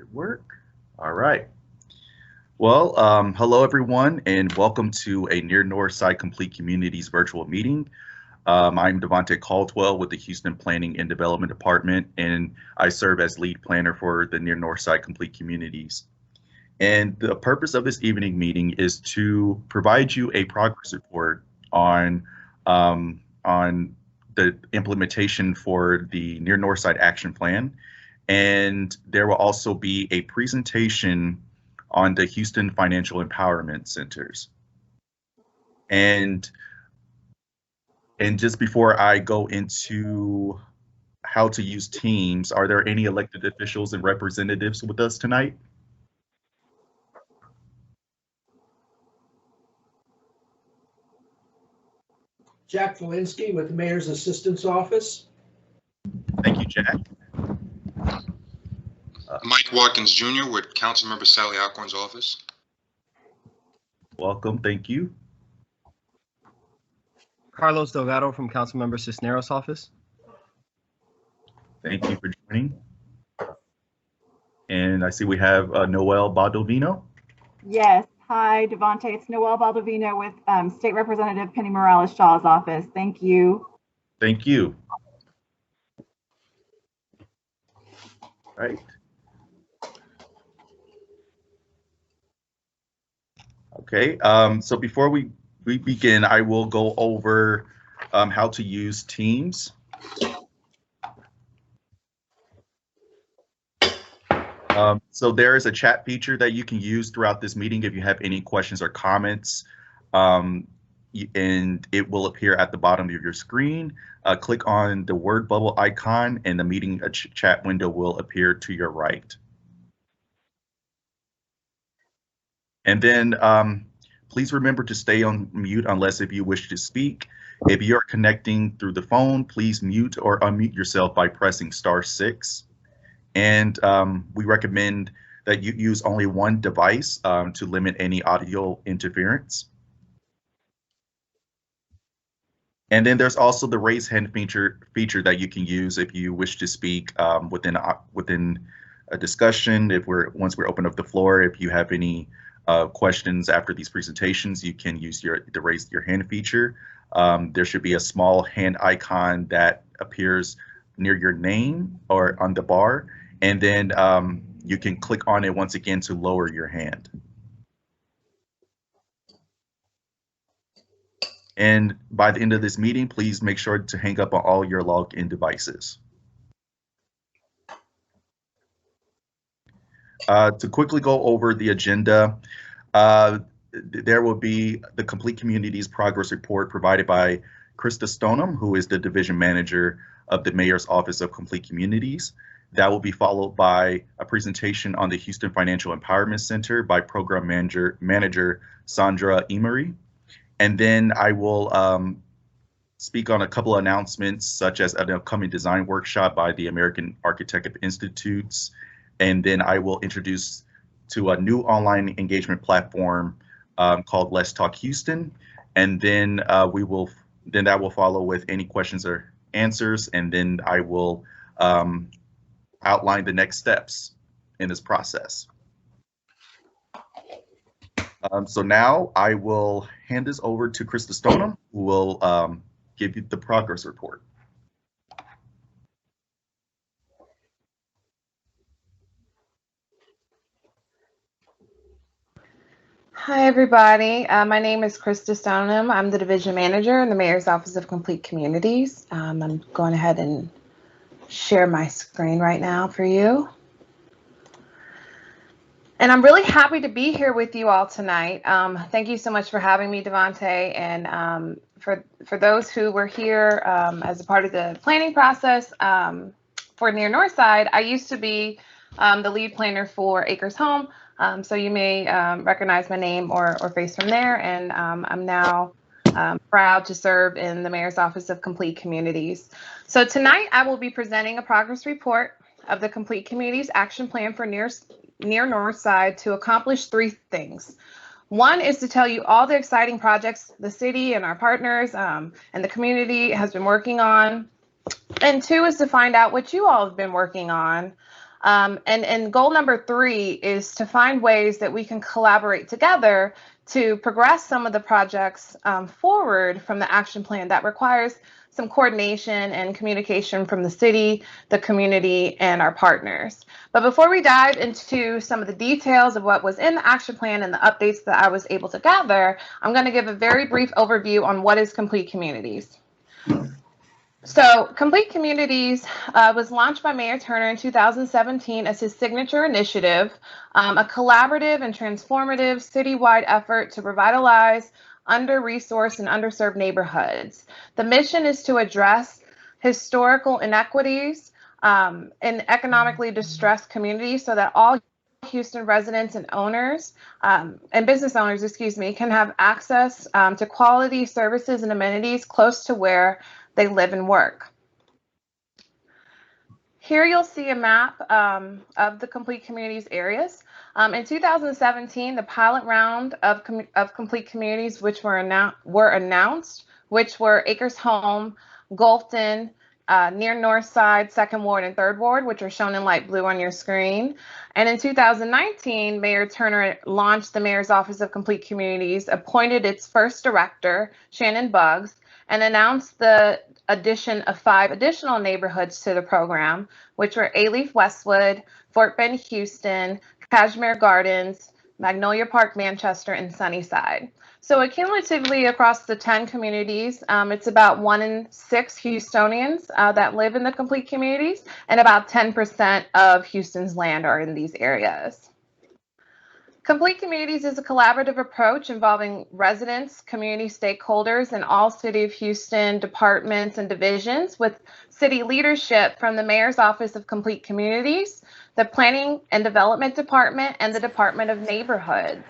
Should work. All right. Well, hello everyone, and welcome to a Near Northside Complete Communities virtual meeting. I'm Devontae Caldwell with the Houston Planning and Development Department, and I serve as lead planner for the Near Northside Complete Communities. And the purpose of this evening meeting is to provide you a progress report on the implementation for the Near Northside Action Plan. And there will also be a presentation on the Houston Financial Empowerment Centers. And just before I go into how to use Teams, are there any elected officials and representatives with us tonight? Jack Valinsky with the Mayor's Assistance Office. Thank you, Jack. Mike Watkins Jr. with Councilmember Sally Alcorn's office. Welcome, thank you. Carlos Delgado from Councilmember Cisneros' office. Thank you for joining. And I see we have Noel Baldovino. Yes. Hi, Devontae. It's Noel Baldovino with State Representative Penny Morales-Shaw's office. Thank you. Thank you. Right. Okay, so before we begin, I will go over how to use Teams. So there is a chat feature that you can use throughout this meeting if you have any questions or comments, and it will appear at the bottom of your screen. Click on the word bubble icon and the meeting chat window will appear to your right. And then please remember to stay on mute unless if you wish to speak. If you are connecting through the phone, please mute or unmute yourself by pressing *6. And we recommend that you use only one device to limit any audio interference. And then there's also the raise hand feature that you can use if you wish to speak within a discussion. Once we're open up the floor, if you have any questions after these presentations, you can use the raise your hand feature. There should be a small hand icon that appears near your name or on the bar, and then you can click on it once again to lower your hand. And by the end of this meeting, please make sure to hang up on all your logged in devices. To quickly go over the agenda, there will be the Complete Communities Progress Report provided by Krista Stoneham, who is the Division Manager of the Mayor's Office of Complete Communities. That will be followed by a presentation on the Houston Financial Empowerment Center by Program Manager Sandra Emery. And then I will speak on a couple of announcements, such as an upcoming design workshop by the American Architecture Institutes. And then I will introduce to a new online engagement platform called Let's Talk Houston. And then that will follow with any questions or answers. And then I will outline the next steps in this process. So now I will hand this over to Krista Stoneham, who will give you the progress report. Hi, everybody. My name is Krista Stoneham. I'm the Division Manager in the Mayor's Office of Complete Communities. I'm going ahead and share my screen right now for you. And I'm really happy to be here with you all tonight. Thank you so much for having me, Devontae. And for those who were here as a part of the planning process for Near Northside, I used to be the lead planner for Acres Home. So you may recognize my name or face from there. And I'm now proud to serve in the Mayor's Office of Complete Communities. So tonight I will be presenting a progress report of the Complete Communities Action Plan for Near Northside to accomplish 3 things. One is to tell you all the exciting projects the city and our partners and the community has been working on. And 2 is to find out what you all have been working on And goal number 3 is to find ways that we can collaborate together to progress some of the projects forward from the action plan that requires some coordination and communication from the city, the community, and our partners. But before we dive into some of the details of what was in the action plan and the updates that I was able to gather, I'm going to give a very brief overview on what is Complete Communities. So Complete Communities was launched by Mayor Turner in 2017 as his signature initiative, a collaborative and transformative citywide effort to revitalize under-resourced and underserved neighborhoods. The mission is to address historical inequities in economically distressed communities so that all Houston residents and owners and business owners, can have access to quality services and amenities close to where they live and work. Here you'll see a map of the Complete Communities areas. In 2017, the pilot round of Complete Communities which were announced, which were Acres Home, Gulfton, near Northside, 2nd Ward, and 3rd Ward, which are shown in light blue on your screen. And in 2019, Mayor Turner launched the Mayor's Office of Complete Communities, appointed its first director, Shannon Buggs, and announced the addition of 5 additional neighborhoods to the program, which were Alief Westwood, Fort Bend Houston, Kashmere Gardens, Magnolia Park Manchester, and Sunnyside. So cumulatively across the 10 communities, it's about 1 in 6 Houstonians that live in the Complete Communities, and about 10% of Houston's land are in these areas. Complete Communities is a collaborative approach involving residents, community stakeholders, and all City of Houston departments and divisions, with city leadership from the Mayor's Office of Complete Communities, the Planning and Development Department, and the Department of Neighborhoods.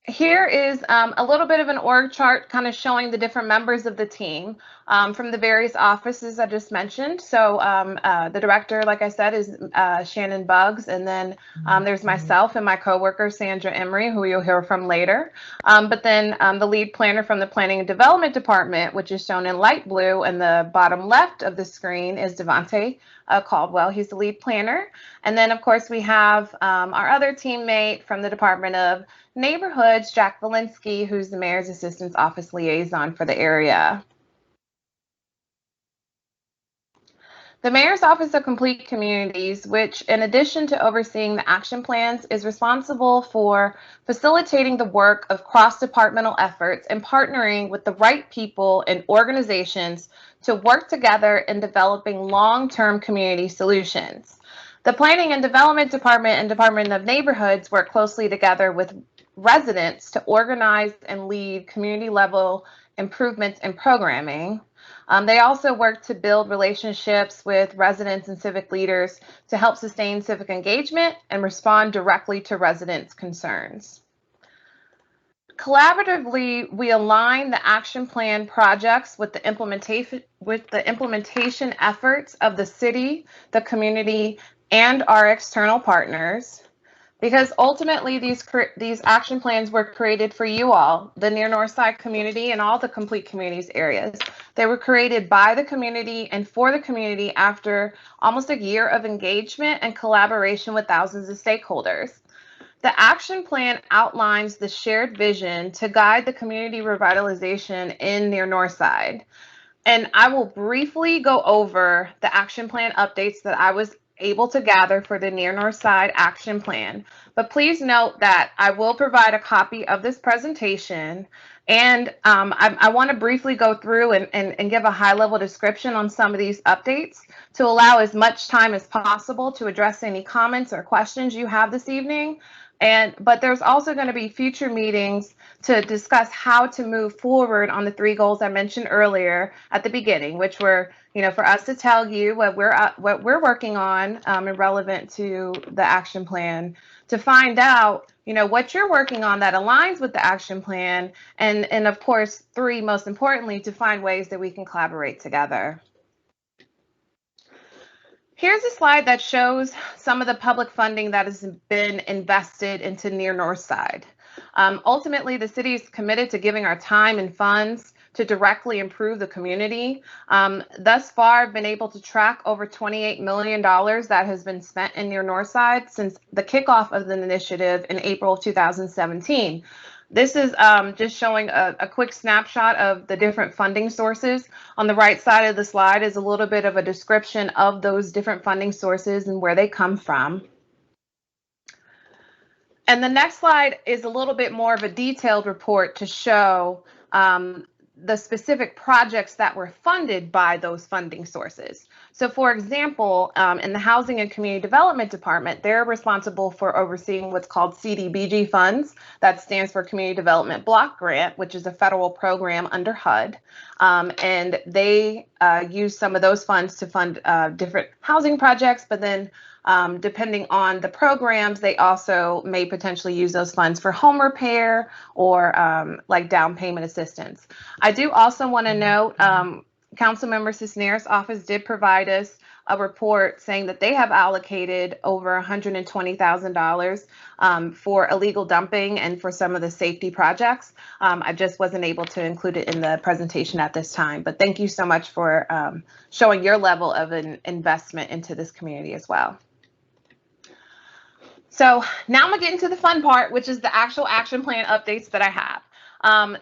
Here is a little bit of an org chart kind of showing the different members of the team from the various offices I just mentioned. So the director, like I said, is Shannon Buggs, and then there's myself and my coworker, Sandra Emery, who you'll hear from later. But then the lead planner from the Planning and Development Department, which is shown in light blue, and the bottom left of the screen is Devontae Caldwell. He's the lead planner. And then, of course, we have our other teammate from the Department of Neighborhoods, Jack Valinsky, who's the Mayor's Assistance Office Liaison for the area. The Mayor's Office of Complete Communities, which in addition to overseeing the action plans, is responsible for facilitating the work of cross-departmental efforts and partnering with the right people and organizations to work together in developing long-term community solutions. The Planning and Development Department and Department of Neighborhoods work closely together with residents to organize and lead community-level improvements and programming. They also work to build relationships with residents and civic leaders to help sustain civic engagement and respond directly to residents' concerns. Collaboratively, we align the action plan projects with the implementation efforts of the city, the community, and our external partners. Because ultimately, these action plans were created for you all, the near Northside community and all the Complete Communities areas. They were created by the community and for the community after almost a year of engagement and collaboration with thousands of stakeholders. The action plan outlines the shared vision to guide the community revitalization in near Northside. And I will briefly go over the action plan updates that I was able to gather for the near Northside action plan. But please note that I will provide a copy of this presentation, and I want to briefly go through and give a high-level description on some of these updates to allow as much time as possible to address any comments or questions you have this evening. But there's also going to be future meetings to discuss how to move forward on the 3 goals I mentioned earlier at the beginning, which were, for us to tell you what we're working on and relevant to the action plan, to find out, what you're working on that aligns with the action plan, and of course, 3, most importantly, to find ways that we can collaborate together. Here's a slide that shows some of the public funding that has been invested into near Northside. Ultimately, the city is committed to giving our time and funds to directly improve the community. Thus far, I've been able to track over $28 million that has been spent in Near Northside since the kickoff of the initiative in April of 2017. This is just showing a quick snapshot of the different funding sources. On the right side of the slide is a little bit of a description of those different funding sources and where they come from. And the next slide is a little bit more of a detailed report to show the specific projects that were funded by those funding sources. So for example, in the Housing and Community Development Department, they're responsible for overseeing what's called CDBG funds. That stands for Community Development Block Grant, which is a federal program under HUD. And they use some of those funds to fund different housing projects, but then depending on the programs, they also may potentially use those funds for home repair or like down payment assistance. I do also want to note, Councilmember Cisneros' office did provide us a report saying that they have allocated over $120,000 for illegal dumping and for some of the safety projects. I just wasn't able to include it in the presentation at this time, but thank you so much for showing your level of an investment into this community as well. So now I'm gonna get into the fun part, which is the actual action plan updates that I have.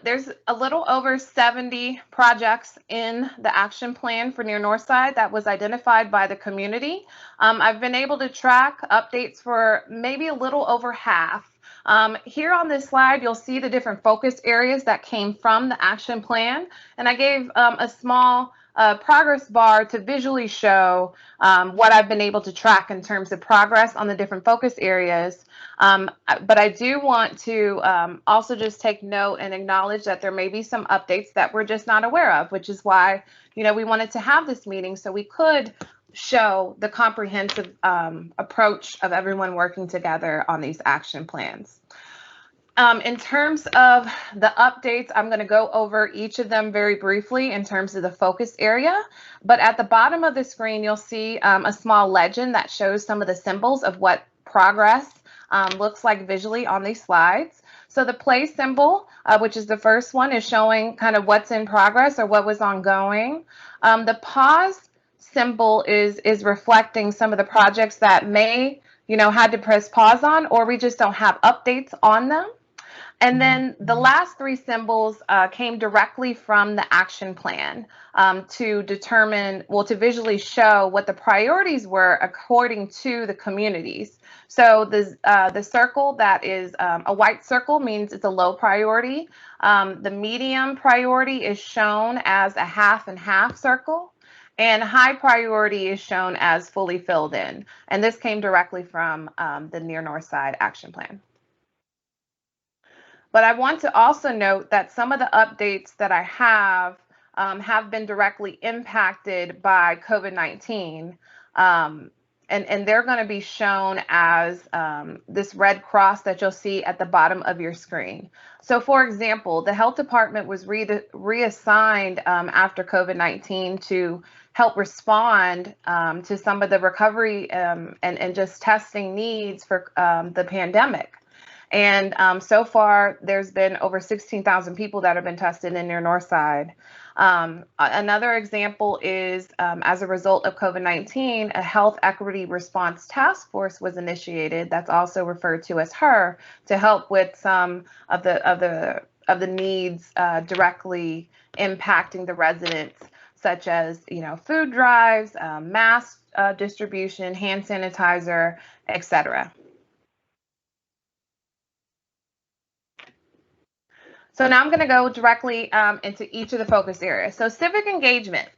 There's a little over 70 projects in the action plan for Near Northside that was identified by the community. I've been able to track updates for maybe a little over half. Here on this slide, you'll see the different focus areas that came from the action plan. And I gave a small progress bar to visually show what I've been able to track in terms of progress on the different focus areas. But I do want to also just take note and acknowledge that there may be some updates that we're just not aware of, which is why, you know, we wanted to have this meeting so we could show the comprehensive approach of everyone working together on these action plans. In terms of the updates, I'm going to go over each of them very briefly in terms of the focus area. But at the bottom of the screen, you'll see a small legend that shows some of the symbols of what progress looks like visually on these slides. So the play symbol, which is the first one, is showing kind of what's in progress or what was ongoing. The pause symbol is reflecting some of the projects that may, you know, had to press pause on, or we just don't have updates on them. And then the last three symbols came directly from the action plan to determine, well, to visually show what the priorities were according to the communities. So the circle that is a white circle means it's a low priority. The medium priority is shown as a half and half circle. And high priority is shown as fully filled in. And this came directly from the Near Northside action plan. But I want to also note that some of the updates that I have been directly impacted by COVID-19. And they're going to be shown as this red cross that you'll see at the bottom of your screen. So for example, the health department was reassigned after COVID-19 to help respond to some of the recovery and just testing needs for the pandemic. And so far, there's been over 16,000 people that have been tested in Near Northside. Another example is, as a result of COVID-19, a health equity response task force was initiated. That's also referred to as HER, to help with some of the needs directly impacting the residents, such as, you know, food drives, mask distribution, hand sanitizer, etc. So now I'm going to go directly into each of the focus areas. So civic engagement.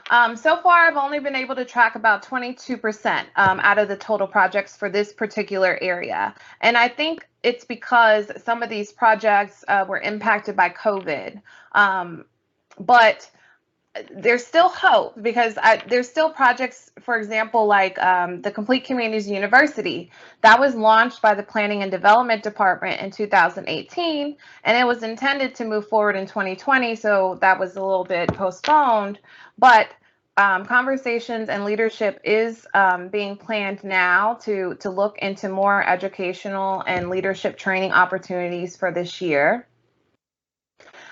So far, I've only been able to track about 22% out of the total projects for this particular area. And I think it's because some of these projects were impacted by COVID. But there's still hope, because there's still projects, for example, like the Complete Communities University that was launched by the Planning and Development Department in 2018, and it was intended to move forward in 2020, so that was a little bit postponed. But conversations and leadership is being planned now to look into more educational and leadership training opportunities for this year.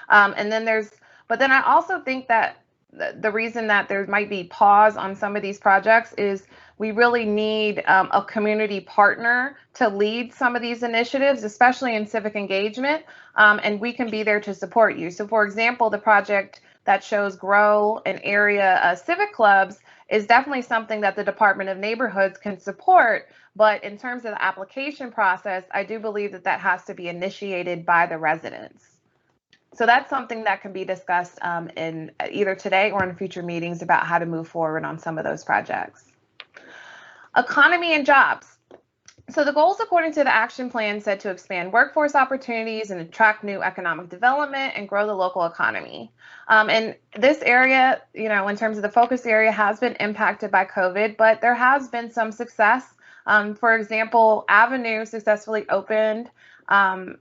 And then there's But then I also think that the reason that there might be pause on some of these projects is we really need a community partner to lead some of these initiatives, especially in civic engagement, and we can be there to support you. So for example, the project that shows grow an area civic clubs is definitely something that the Department of Neighborhoods can support, but in terms of the application process, I do believe that that has to be initiated by the residents. So that's something that can be discussed in either today or in future meetings about how to move forward on some of those projects. Economy and jobs. So the goals according to the action plan said to expand workforce opportunities and attract new economic development and grow the local economy. And this area, you know, in terms of the focus area has been impacted by COVID, but there has been some success. For example, Avenue successfully opened and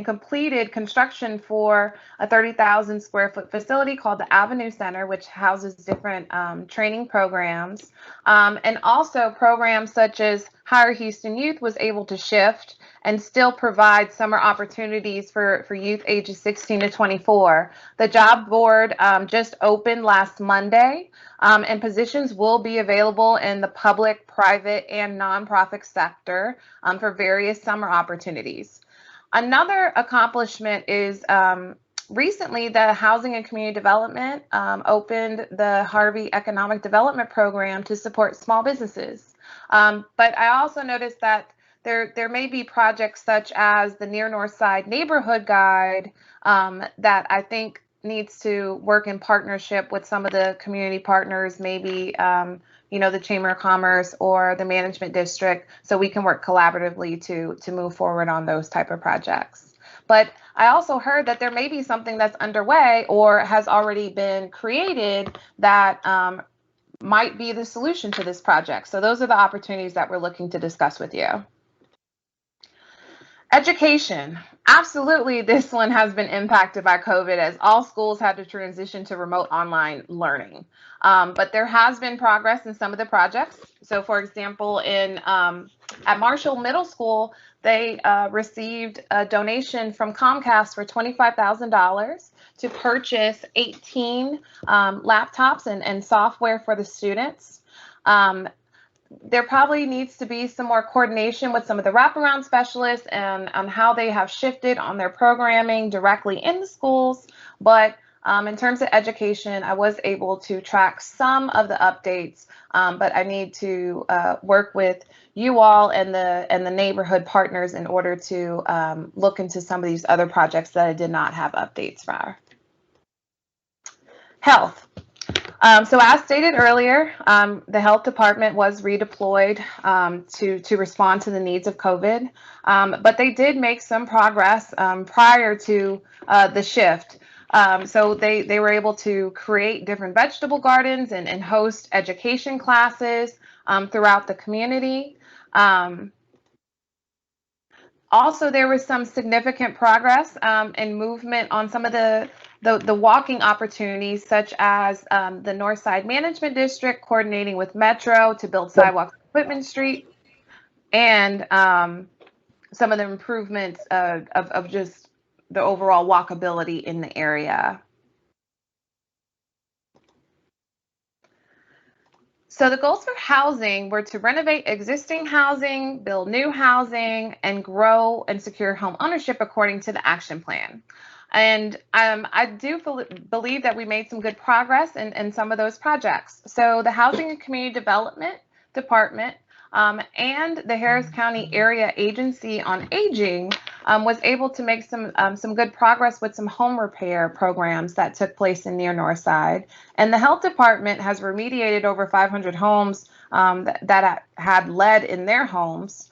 completed construction for a 30,000 square foot facility called the Avenue Center, which houses different training programs. And also programs such as Hire Houston Youth was able to shift and still provide summer opportunities for youth ages 16 to 24. The job board just opened last Monday, and positions will be available in the public, private, and nonprofit sector for various summer opportunities. Another accomplishment is recently the Housing and Community Development opened the Harvey Economic Development Program to support small businesses. But I also noticed that there may be projects such as the Near Northside Neighborhood Guide that I think needs to work in partnership with some of the community partners, maybe you know, the Chamber of Commerce or the Management District, so we can work collaboratively to move forward on those type of projects. But I also heard that there may be something that's underway or has already been created that might be the solution to this project. So those are the opportunities that we're looking to discuss with you. Education. Absolutely, this one has been impacted by COVID as all schools had to transition to remote online learning. But there has been progress in some of the projects. So for example, at Marshall Middle School, they received a donation from Comcast for $25,000 to purchase 18 laptops and software for the students. There probably needs to be some more coordination with some of the wraparound specialists and on how they have shifted on their programming directly in the schools. But in terms of education, I was able to track some of the updates, but I need to work with you all and the neighborhood partners in order to look into some of these other projects that I did not have updates for. Health. So as stated earlier, the health department was redeployed to respond to the needs of COVID, but they did make some progress prior to the shift. So they were able to create different vegetable gardens and host education classes throughout the community. Also, there was some significant progress and movement on some of the walking opportunities, such as the Northside Management District coordinating with Metro to build sidewalks on Whitman Street, and some of the improvements of just the overall walkability in the area. So the goals for housing were to renovate existing housing, build new housing, and grow and secure home ownership according to the action plan. And I do believe that we made some good progress in some of those projects. So the Housing and Community Development Department and the Harris County Area Agency on Aging was able to make some good progress with some home repair programs that took place in Near Northside. And the Health Department has remediated over 500 homes that had lead in their homes.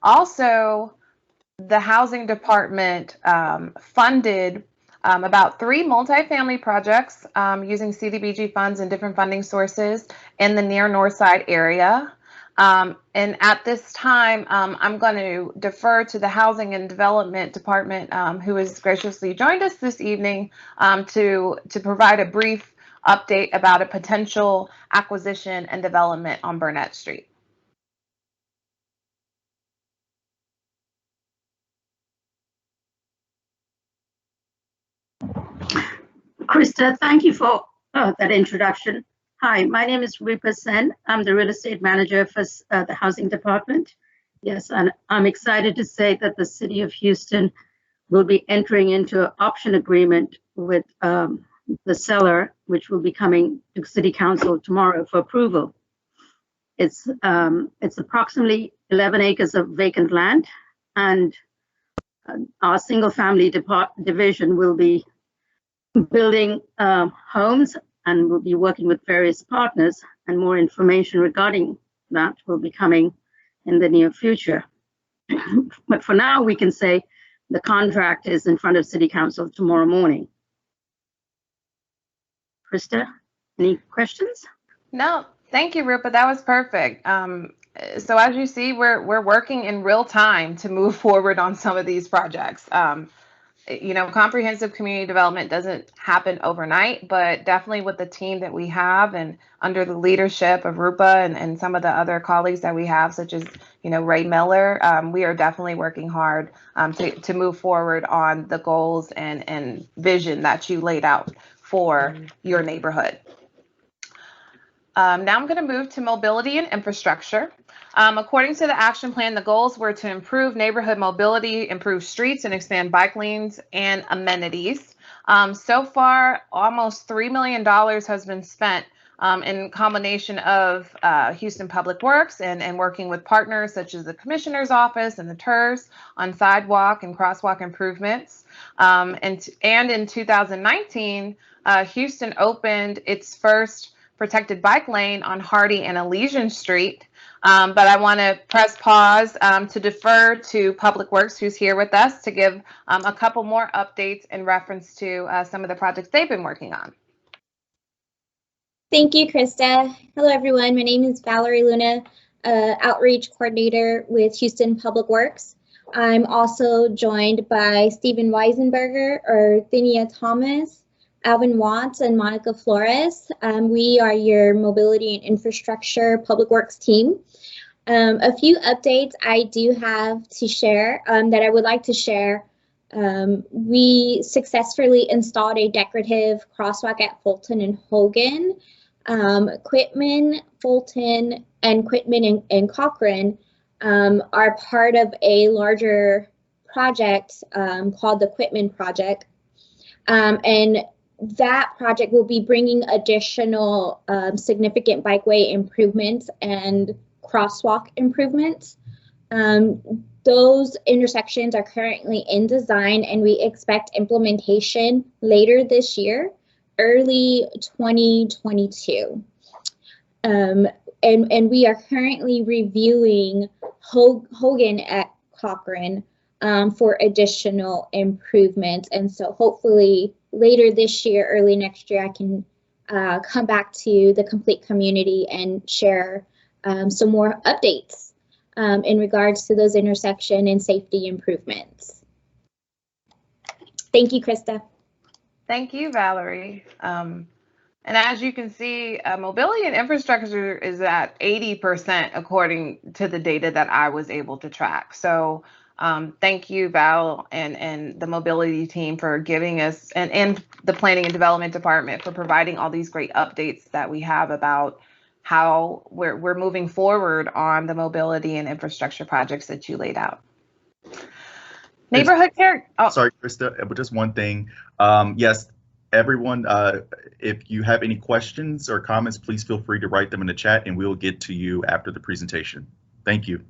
Also, the Housing Department funded about 3 multifamily projects using CDBG funds and different funding sources in the Near Northside area. And at this time, I'm going to defer to the Housing and Development Department, who has graciously joined us this evening to provide a brief update about a potential acquisition and development on Burnett Street. Krista, thank you for that introduction. Hi, my name is Rupa Sen. I'm the real estate manager for the housing department. Yes, and I'm excited to say that the city of Houston will be entering into an option agreement with the seller, which will be coming to City Council tomorrow for approval. It's approximately 11 acres of vacant land, and our single family division will be building homes, and we'll be working with various partners, and more information regarding that will be coming in the near future. But for now, we can say the contract is in front of City Council tomorrow morning. Krista, any questions? No, thank you, Rupa. That was perfect. So as you see, we're working in real time to move forward on some of these projects. Comprehensive community development doesn't happen overnight, but definitely with the team that we have and under the leadership of Rupa and some of the other colleagues that we have, such as, Ray Miller, we are definitely working hard to move forward on the goals and vision that you laid out for your neighborhood. Now I'm going to move to mobility and infrastructure. According to the action plan, the goals were to improve neighborhood mobility, improve streets, and expand bike lanes and amenities. So far, almost $3 million has been spent in combination of Houston Public Works and working with partners such as the Commissioner's Office and the TERS on sidewalk and crosswalk improvements. And in 2019, Houston opened its first protected bike lane on Hardy and Elysian Street. But I want to press pause to defer to Public Works, who's here with us, to give a couple more updates in reference to some of the projects they've been working on. Thank you, Krista. Hello, everyone. My name is Valerie Luna, Outreach Coordinator with Houston Public Works. I'm also joined by Stephen Weisenberger, Thinia Thomas, Alvin Watts, and Monica Flores. We are your mobility and infrastructure public works team. A few updates I do have to share that I would like to share. We successfully installed a decorative crosswalk at Fulton and Hogan. Quitman, Fulton, and Quitman and Cochran are part of a larger project called the Quitman Project. And that project will be bringing additional significant bikeway improvements and crosswalk improvements. Those intersections are currently in design, and we expect implementation later this year, early 2022. And we are currently reviewing Hogan at Cochran for additional improvements. And so hopefully later this year, early next year, I can come back to the complete community and share some more updates in regards to those intersection and safety improvements. Thank you, Krista. Thank you, Valerie. And as you can see, mobility and infrastructure is at 80% according to the data that I was able to track. So thank you, Val, and the mobility team for giving us, and the planning and development department for providing all these great updates that we have about how we're moving forward on the mobility and infrastructure projects that you laid out. Neighborhood care. Oh. Sorry, Krista, but just one thing. Yes, everyone, if you have any questions or comments, please feel free to write them in the chat and we'll get to you after the presentation. Thank you.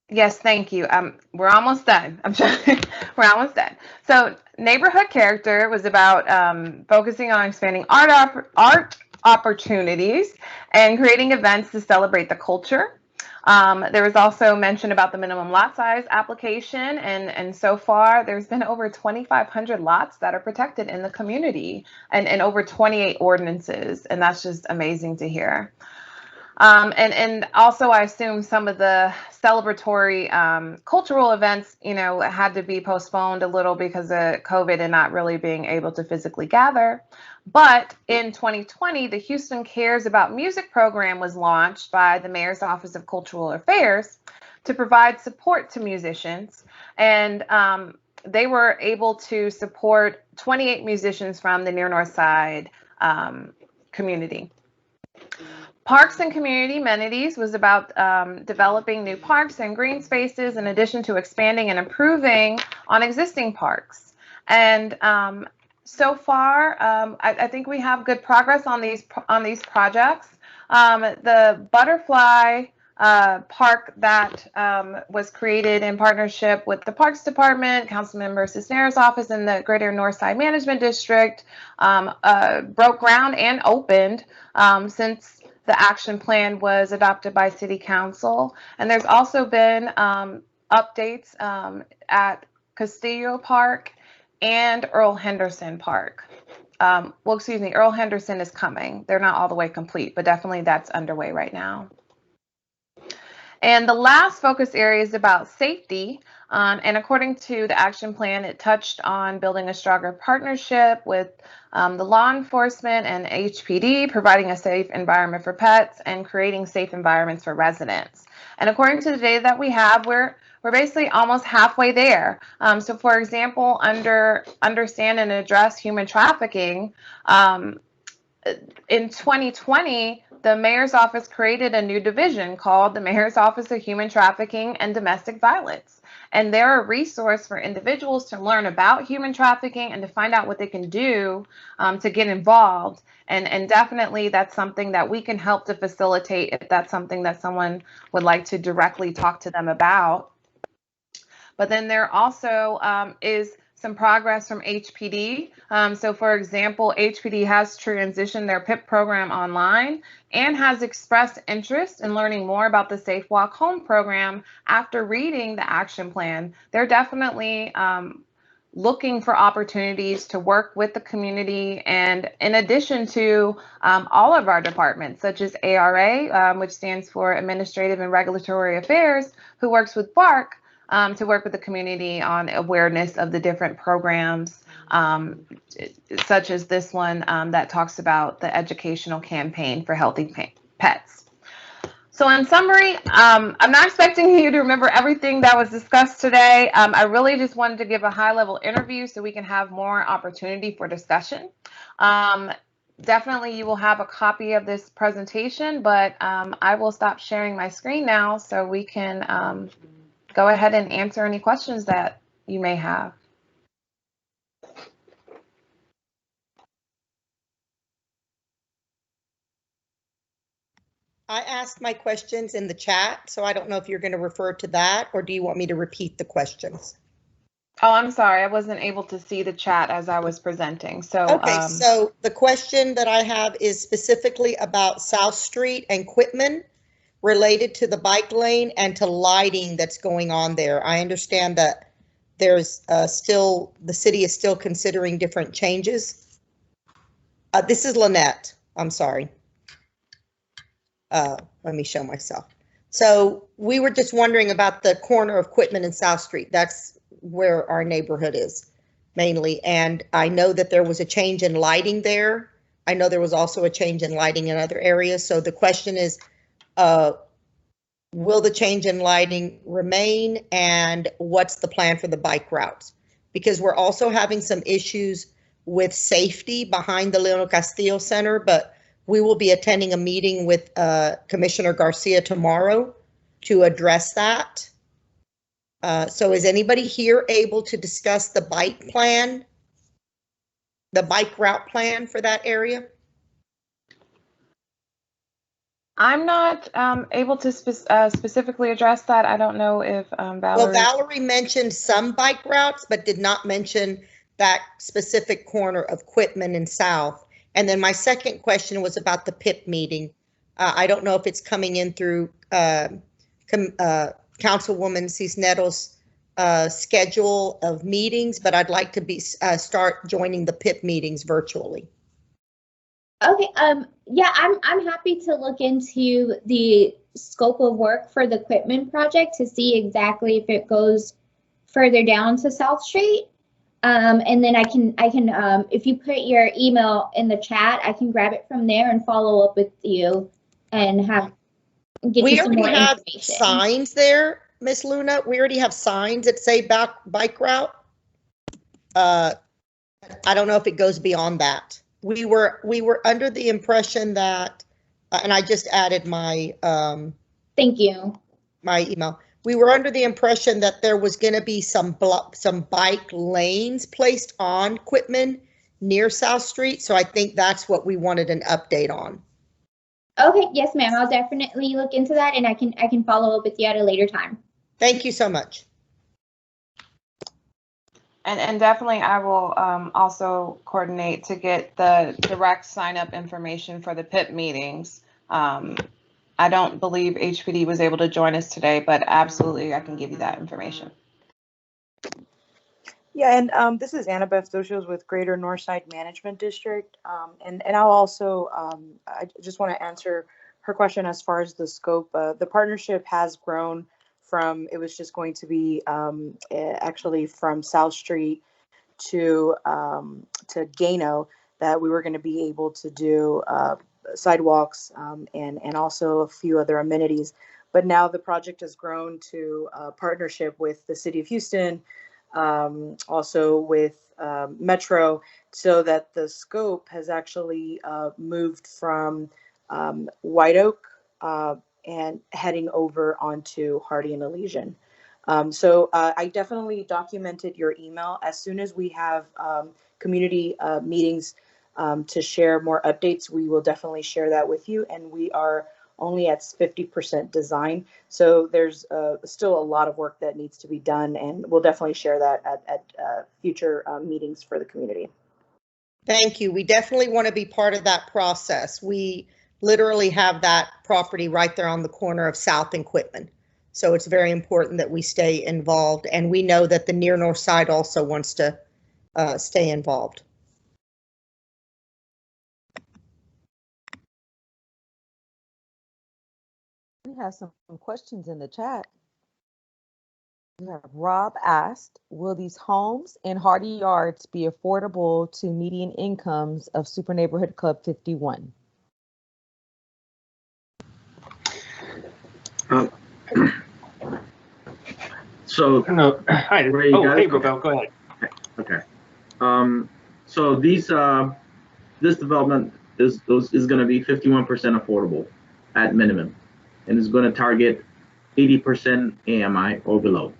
Yes, thank you. We're almost done. I'm sorry. We're almost done. So neighborhood character was about focusing on expanding art opportunities and creating events to celebrate the culture. There was also mention about the minimum lot size application, and so far there's been over 2,500 lots that are protected in the community and over 28 ordinances, and that's just amazing to hear. And also I assume some of the celebratory cultural events, had to be postponed a little because of COVID and not really being able to physically gather. But in 2020, the Houston Cares About Music program was launched by the Mayor's Office of Cultural Affairs to provide support to musicians. And they were able to support 28 musicians from the near Northside community. Parks and community amenities was about developing new parks and green spaces in addition to expanding and improving on existing parks. And so far, I think we have good progress on these projects. The Butterfly park that was created in partnership with the Parks Department, Councilmember Cisneros' office, and the Greater Northside Management District broke ground and opened since the action plan was adopted by City Council. And there's also been updates at Castillo Park and Earl Henderson Park. Well, excuse me, Earl Henderson is coming. They're not all the way complete, but definitely that's underway right now. And the last focus area is about safety. And according to the action plan, it touched on building a stronger partnership with the law enforcement and HPD, providing a safe environment for pets, and creating safe environments for residents. And according to the data that we have, we're basically almost halfway there. So for example, under understand and address human trafficking, in 2020, the mayor's office created a new division called the Mayor's Office of Human Trafficking and Domestic Violence. And they're a resource for individuals to learn about human trafficking and to find out what they can do to get involved. And definitely that's something that we can help to facilitate if that's something that someone would like to directly talk to them about. But then there also is some progress from HPD. So for example, HPD has transitioned their PIP program online and has expressed interest in learning more about the Safe Walk Home program after reading the action plan. They're definitely looking for opportunities to work with the community, and in addition to all of our departments, such as ARA, which stands for Administrative and Regulatory Affairs, who works with BARC, to work with the community on awareness of the different programs, such as this one that talks about the educational campaign for healthy pets. So in summary, I'm not expecting you to remember everything that was discussed today. I really just wanted to give a high-level interview so we can have more opportunity for discussion. Definitely you will have a copy of this presentation, but I will stop sharing my screen now so we can go ahead and answer any questions that you may have. I asked my questions in the chat, so I don't know if you're going to refer to that, or do you want me to repeat the questions? Oh, I'm sorry. I wasn't able to see the chat as I was presenting. So, okay, so the question that I have is specifically about South Street and Quitman, related to the bike lane and to lighting that's going on there. I understand that there's still, the city is still considering different changes. This is Lynette, I'm sorry. Let me show myself. So we were just wondering about the corner of Quitman and South Street. That's where our neighborhood is mainly. And I know that there was a change in lighting there. I know there was also a change in lighting in other areas. So the question is, will the change in lighting remain, and what's the plan for the bike routes? Because we're also having some issues with safety behind the Leonel Castillo Center, but we will be attending a meeting with Commissioner Garcia tomorrow to address that. So is anybody here able to discuss the bike plan, the bike route plan for that area? I'm not able to specifically address that. I don't know if Valerie. Well, Valerie mentioned some bike routes, but did not mention that specific corner of Quitman and South. And then my second question was about the PIP meeting. I don't know if it's coming in through Councilwoman Cisneros' schedule of meetings, but I'd like to start joining the PIP meetings virtually. Okay, yeah, I'm happy to look into the scope of work for the Quitman project to see exactly if it goes further down to South Street. And then I can if you put your email in the chat, I can grab it from there and follow up with you and get you some more information. We already have signs there, Miss Luna. We already have signs that say bike route. I don't know if it goes beyond that. We were under the impression that, and I just added my Thank you. my email. We were under the impression that there was going to be some bike lanes placed on Quitman near South Street. So I think that's what we wanted an update on. Okay, yes, ma'am. I'll definitely look into that, and I can follow up with you at a later time. Thank you so much. And definitely I will also coordinate to get the direct sign up information for the PIP meetings. I don't believe HPD was able to join us today, but absolutely I can give you that information. Yeah, and this is Annabeth Socials with Greater Northside Management District. And I'll also, I just want to answer her question as far as the scope. The partnership has grown from, it was just going to be actually from South Street to Gano, that we were going to be able to do sidewalks and also a few other amenities. But now the project has grown to a partnership with the City of Houston, also with Metro, so that the scope has actually moved from White Oak and heading over onto Hardy and Elysian. So I definitely documented your email. As soon as we have community meetings to share more updates, we will definitely share that with you. And we are only at 50% design. So there's still a lot of work that needs to be done, and we'll definitely share that at future meetings for the community. Thank you. We definitely want to be part of that process. We literally have that property right there on the corner of South and Quitman. So it's very important that we stay involved, and we know that the near north side also wants to stay involved. We have some questions in the chat. We have Rob asked, will these homes and Hardy Yards be affordable to median incomes of Super Neighborhood Club 51? So no, hi. Oh, hey, Robel, go ahead. Okay. So these this development is going to be 51% affordable at minimum, and is going to target 80% AMI or below.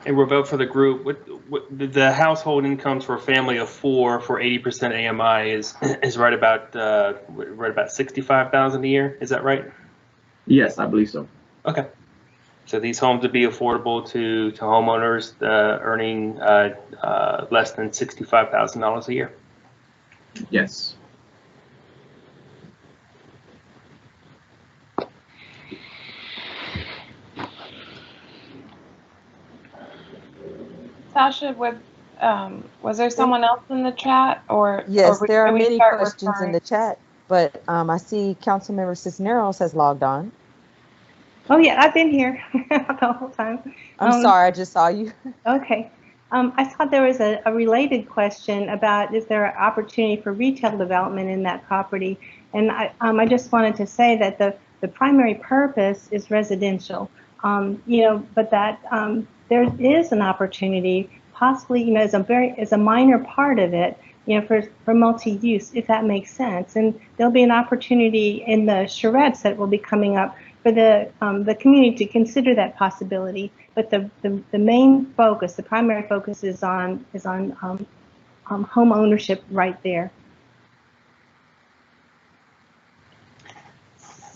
And Robel, for the group, what the household incomes for a family of 4 for 80% AMI is right about $65,000 a year. Is that right? Yes, I believe so. Okay. So these homes would be affordable to homeowners earning less than $65,000 a year. Yes. Sasha, was there someone else in the chat, or? Yes, or there are many questions in the chat, but I see Councilmember Cisneros has logged on. Oh yeah, I've been here the whole time. I'm sorry, I just saw you. Okay. I thought there was a related question about, is there an opportunity for retail development in that property? And I just wanted to say that the primary purpose is residential, but that there is an opportunity, possibly, as a minor part of it, for multi-use, if that makes sense. And there'll be an opportunity in the charrettes that will be coming up for the community to consider that possibility. But the main focus, the primary focus, is on home ownership right there.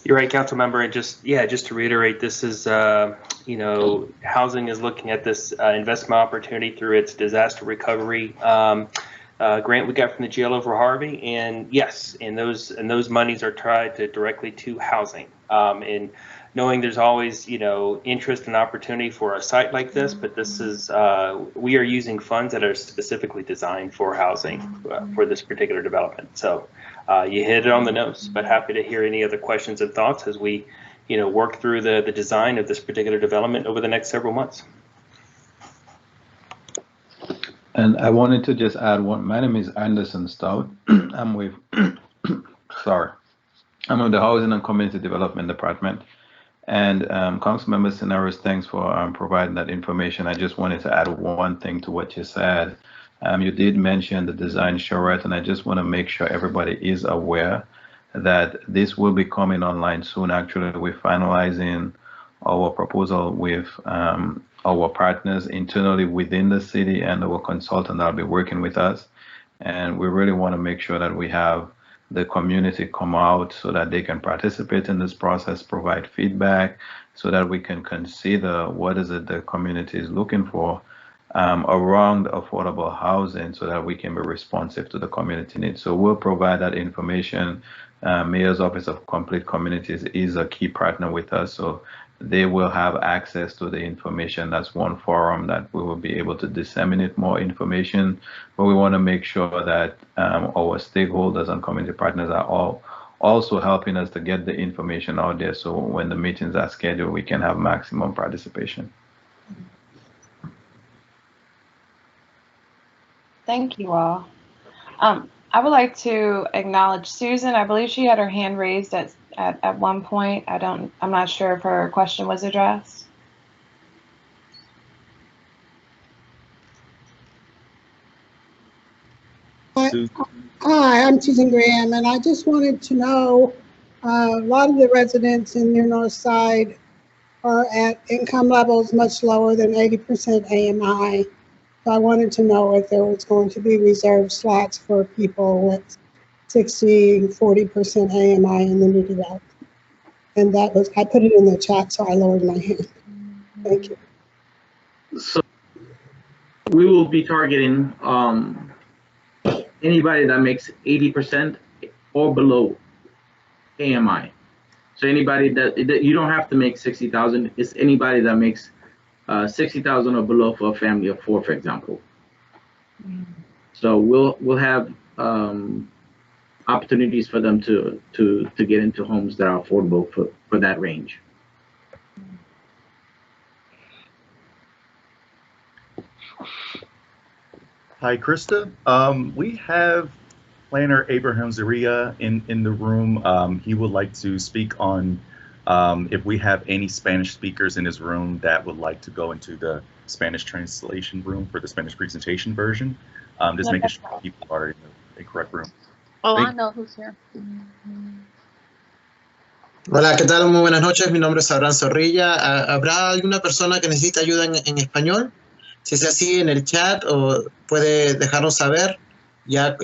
You're right, council member, and just to reiterate, this is housing is looking at this investment opportunity through its disaster recovery grant we got from the jail over Harvey, and yes, and those monies are tied directly to housing. And knowing there's always interest and opportunity for a site like this, but this is we are using funds that are specifically designed for housing for this particular development. So you hit it on the nose, but happy to hear any other questions and thoughts as we work through the design of this particular development over the next several months. And I wanted to just add one. My name is Anderson Stout. I'm with I'm with the Housing and Community Development Department. And Councilmember Cisneros, thanks for providing that information. I just wanted to add one thing to what you said. You did mention the design charrette, and I just want to make sure everybody is aware that this will be coming online soon. Actually, we're finalizing our proposal with our partners internally within the city and our consultant that'll be working with us. And we really want to make sure that we have the community come out so that they can participate in this process, provide feedback, so that we can consider what is it the community is looking for around affordable housing, so that we can be responsive to the community needs. So we'll provide that information. Mayor's Office of Complete Communities is a key partner with us, so they will have access to the information. That's one forum that we will be able to disseminate more information, but we want to make sure that our stakeholders and community partners are all also helping us to get the information out there, so when the meetings are scheduled, we can have maximum participation. Thank you all. I would like to acknowledge Susan. I believe she had her hand raised at one point. I'm not sure if her question was addressed. Hi, I'm Susan Graham, and I just wanted to know, a lot of the residents in New Northside are at income levels much lower than 80% AMI. So I wanted to know if there was going to be reserved slots for people with 60, 40% AMI in the new development. And that was, I put it in the chat, so I lowered my hand. Thank you. So we will be targeting anybody that makes 80% or below AMI. So anybody that you don't have to make 60,000. It's anybody that makes 60,000 or below for a family of 4, for example. So we'll have opportunities for them to get into homes that are affordable for that range. Hi, Krista. We have Planner Abraham Zaria in the room. He would like to speak on if we have any Spanish speakers in his room that would like to go into the Spanish translation room for the Spanish presentation version. Just making sure people are in the correct room. Oh, I know who's here. Hola, ¿qué tal? Muy buenas noches. Mi nombre es Abraham Zorrilla. ¿Habrá alguna persona que necesita ayuda en español? Si es así, en el chat o puede dejarnos saber. Ya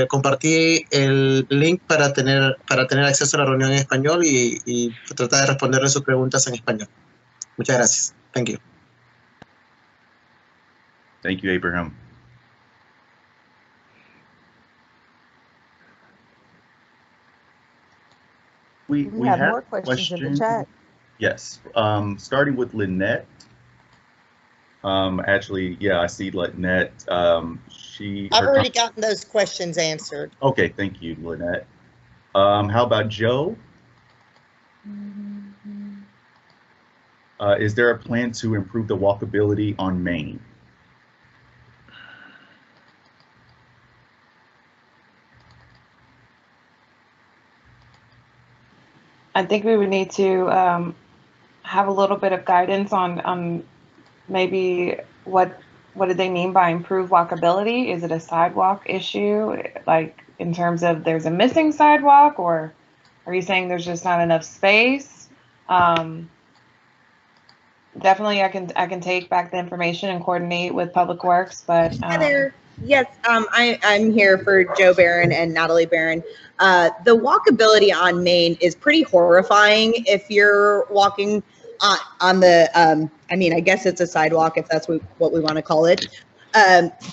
compartí el link para tener acceso a la reunión en español y tratar de responderle sus preguntas en español. Muchas gracias. Thank you. Thank you, Abraham. We have more questions in the chat. Yes, starting with Lynette. Actually, yeah, I see Lynette. I've already gotten those questions answered. Okay, thank you, Lynette. How about Joe? Is there a plan to improve the walkability on Main? I think we would need to have a little bit of guidance on maybe what do they mean by improved walkability? Is it a sidewalk issue, like in terms of there's a missing sidewalk, or are you saying there's just not enough space? Definitely, I can take back the information and coordinate with Public Works, but Hi there. Yes, I'm here for Joe Barron and Natalie Barron. The walkability on Main is pretty horrifying if you're walking on the, I mean, I guess it's a sidewalk if that's what we want to call it.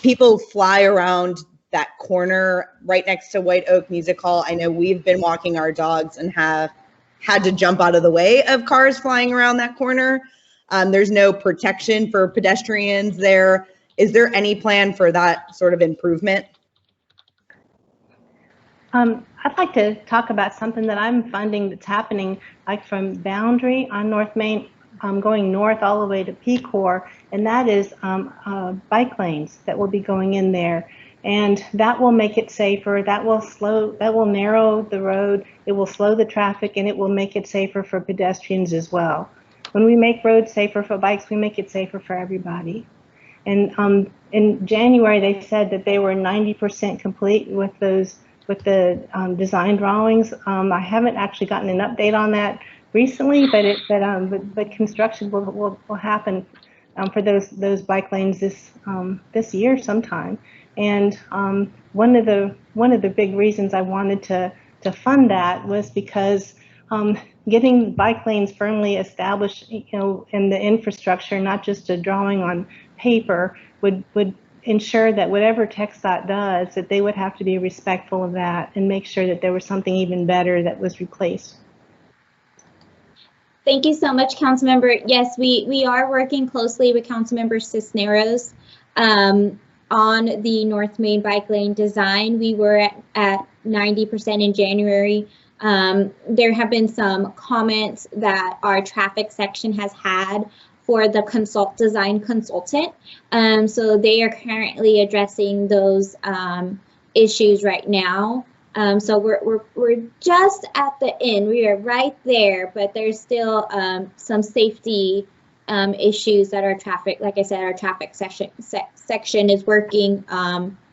People fly around that corner right next to White Oak Music Hall. I know we've been walking our dogs and have had to jump out of the way of cars flying around that corner. There's no protection for pedestrians there. Is there any plan for that sort of improvement? I'd like to talk about something that I'm funding that's happening like from Boundary on North Main, going north all the way to Pecor, and that is bike lanes that will be going in there. And that will make it safer. That will narrow the road. It will slow the traffic, and it will make it safer for pedestrians as well. When we make roads safer for bikes, we make it safer for everybody. And in January, they said that they were 90% complete with the design drawings. I haven't actually gotten an update on that recently, but construction will happen for those bike lanes this year sometime. And one of the big reasons I wanted to fund that was because getting bike lanes firmly established, in the infrastructure, not just a drawing on paper, would ensure that whatever TxDOT does, that they would have to be respectful of that and make sure that there was something even better that was replaced. Thank you so much, Councilmember. Yes, we are working closely with Councilmember Cisneros on the North Main bike lane design. We were at 90% in January. There have been some comments that our traffic section has had for the design consultant. So they are currently addressing those issues right now. So we're just at the end. We are right there, but there's still some safety issues that our traffic, like I said, our traffic section is working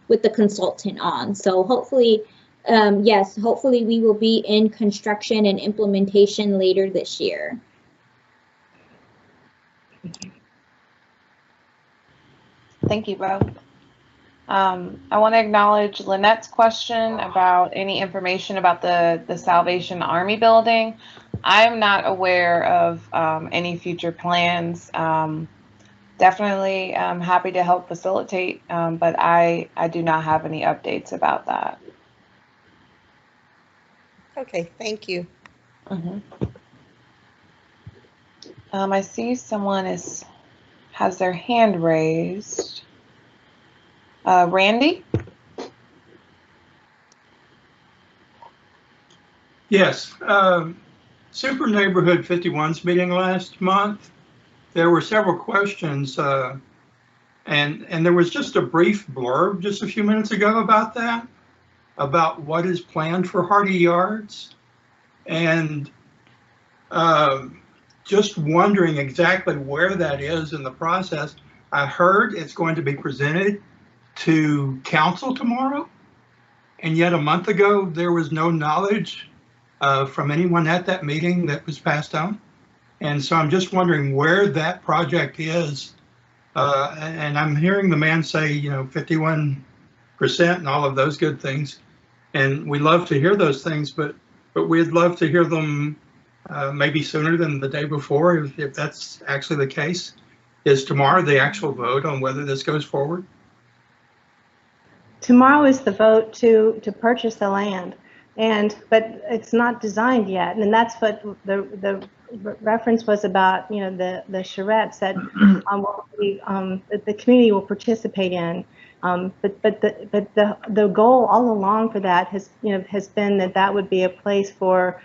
with the consultant on. So hopefully, yes, hopefully we will be in construction and implementation later this year. Thank you both. I want to acknowledge Lynette's question about any information about the Salvation Army building. I'm not aware of any future plans. Definitely happy to help facilitate, but I do not have any updates about that. Okay, thank you. I see someone has their hand raised. Randy? Yes. Super Neighborhood 51's meeting last month, there were several questions, and there was just a brief blurb just a few minutes ago about that, about what is planned for Hardy Yards. And just wondering exactly where that is in the process. I heard it's going to be presented to council tomorrow, and yet a month ago there was no knowledge from anyone at that meeting that was passed on. And so I'm just wondering where that project is. And I'm hearing the man say, 51% and all of those good things. And we love to hear those things, but we'd love to hear them maybe sooner than the day before, if that's actually the case. Is tomorrow the actual vote on whether this goes forward? Tomorrow is the vote to purchase the land, but it's not designed yet, and that's what the reference was about. The charrettes that the community will participate in. But the goal all along for that has been that would be a place for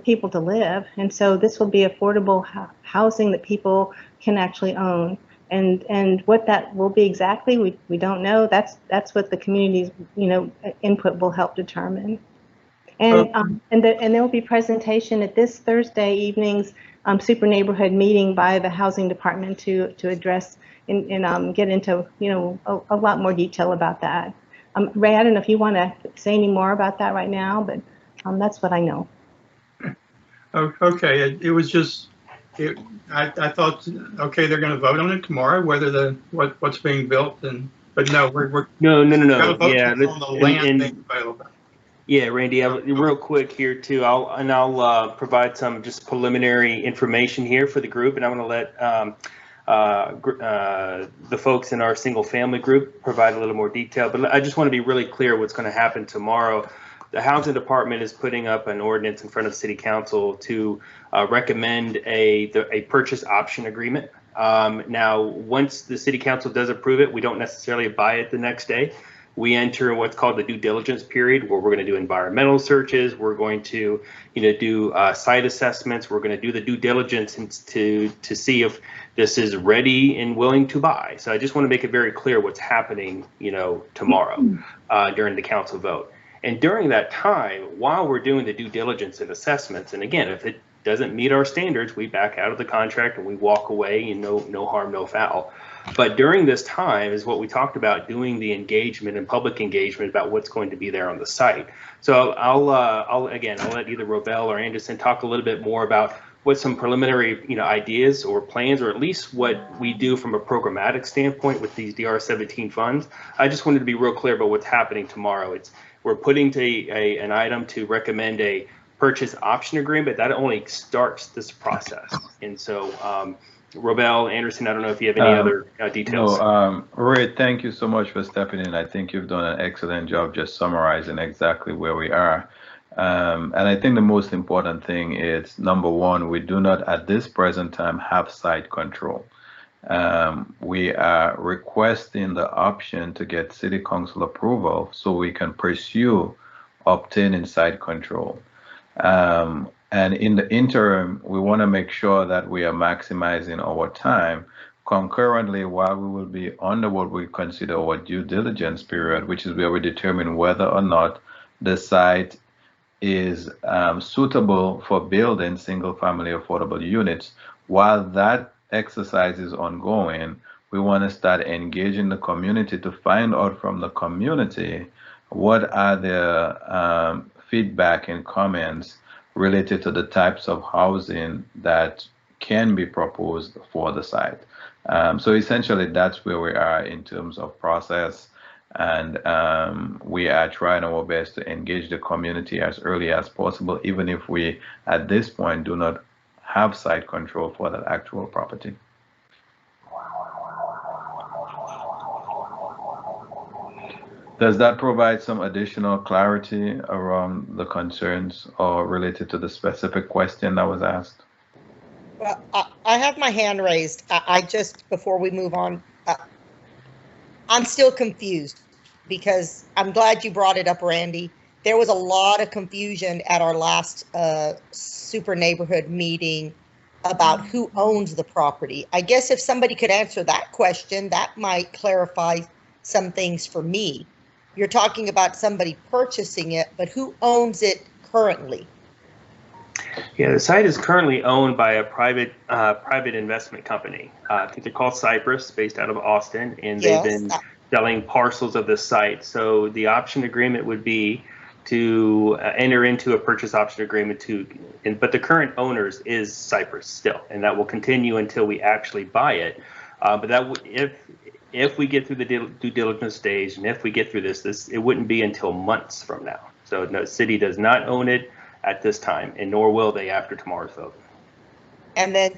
people to live, and so this will be affordable housing that people can actually own. And what that will be exactly, we don't know. That's what the community's input will help determine. And there will be presentation at this Thursday evening's super neighborhood meeting by the housing department to address and get into a lot more detail about that. Ray, I don't know if you want to say any more about that right now, but that's what I know. Okay, it was just. I thought, okay, they're going to vote on it tomorrow, whether what's being built, but no, we're no. Yeah, on the land being available. Yeah, Randy, real quick here too. I'll provide some just preliminary information here for the group, and I'm going to let the folks in our single family group provide a little more detail. But I just want to be really clear what's going to happen tomorrow. The housing department is putting up an ordinance in front of city council to recommend a purchase option agreement. Now, once the city council does approve it, we don't necessarily buy it the next day. we enter what's called the due diligence period, where we're going to do environmental searches. We're going to, do site assessments. We're going to do the due diligence to see if this is ready and willing to buy. So I just want to make it very clear what's happening, tomorrow during the council vote. And during that time, while we're doing the due diligence and assessments, and again, if it doesn't meet our standards, we back out of the contract and we walk away, and no harm, no foul. But during this time is what we talked about, doing the engagement and public engagement about what's going to be there on the site. So I'll let either Robel or Anderson talk a little bit more about what some preliminary ideas or plans, or at least what we do from a programmatic standpoint with these DR17 funds. I just wanted to be real clear about what's happening tomorrow. We're putting an item to recommend a purchase option agreement that only starts this process. And so, Robel, Anderson, I don't know if you have any other details. No, Ray, thank you so much for stepping in. I think you've done an excellent job just summarizing exactly where we are. And I think the most important thing is, number one, we do not at this present time have site control. We are requesting the option to get City Council approval so we can pursue obtaining site control. And in the interim, we want to make sure that we are maximizing our time concurrently while we will be under what we consider our due diligence period, which is where we determine whether or not the site is suitable for building single-family affordable units. While that exercise is ongoing, we want to start engaging the community to find out from the community what are their feedback and comments related to the types of housing that can be proposed for the site. So essentially, that's where we are in terms of process. And we are trying our best to engage the community as early as possible, even if we, at this point, do not have site control for that actual property. Does that provide some additional clarity around the concerns or related to the specific question that was asked? Well, I have my hand raised. I just, before we move on, I'm still confused because I'm glad you brought it up, Randy. There was a lot of confusion at our last super neighborhood meeting about who owns the property. I guess if somebody could answer that question, that might clarify some things for me. You're talking about somebody purchasing it, but who owns it currently? Yeah, the site is currently owned by a private investment company. I think they're called Cypress, based out of Austin, and they've been selling parcels of the site. So the option agreement would be to enter into a purchase option agreement but the current owners is Cypress still, and that will continue until we actually buy it. But that if we get through the due diligence stage, and if we get through this, it wouldn't be until months from now. So no, city does not own it at this time, and nor will they after tomorrow's vote. And then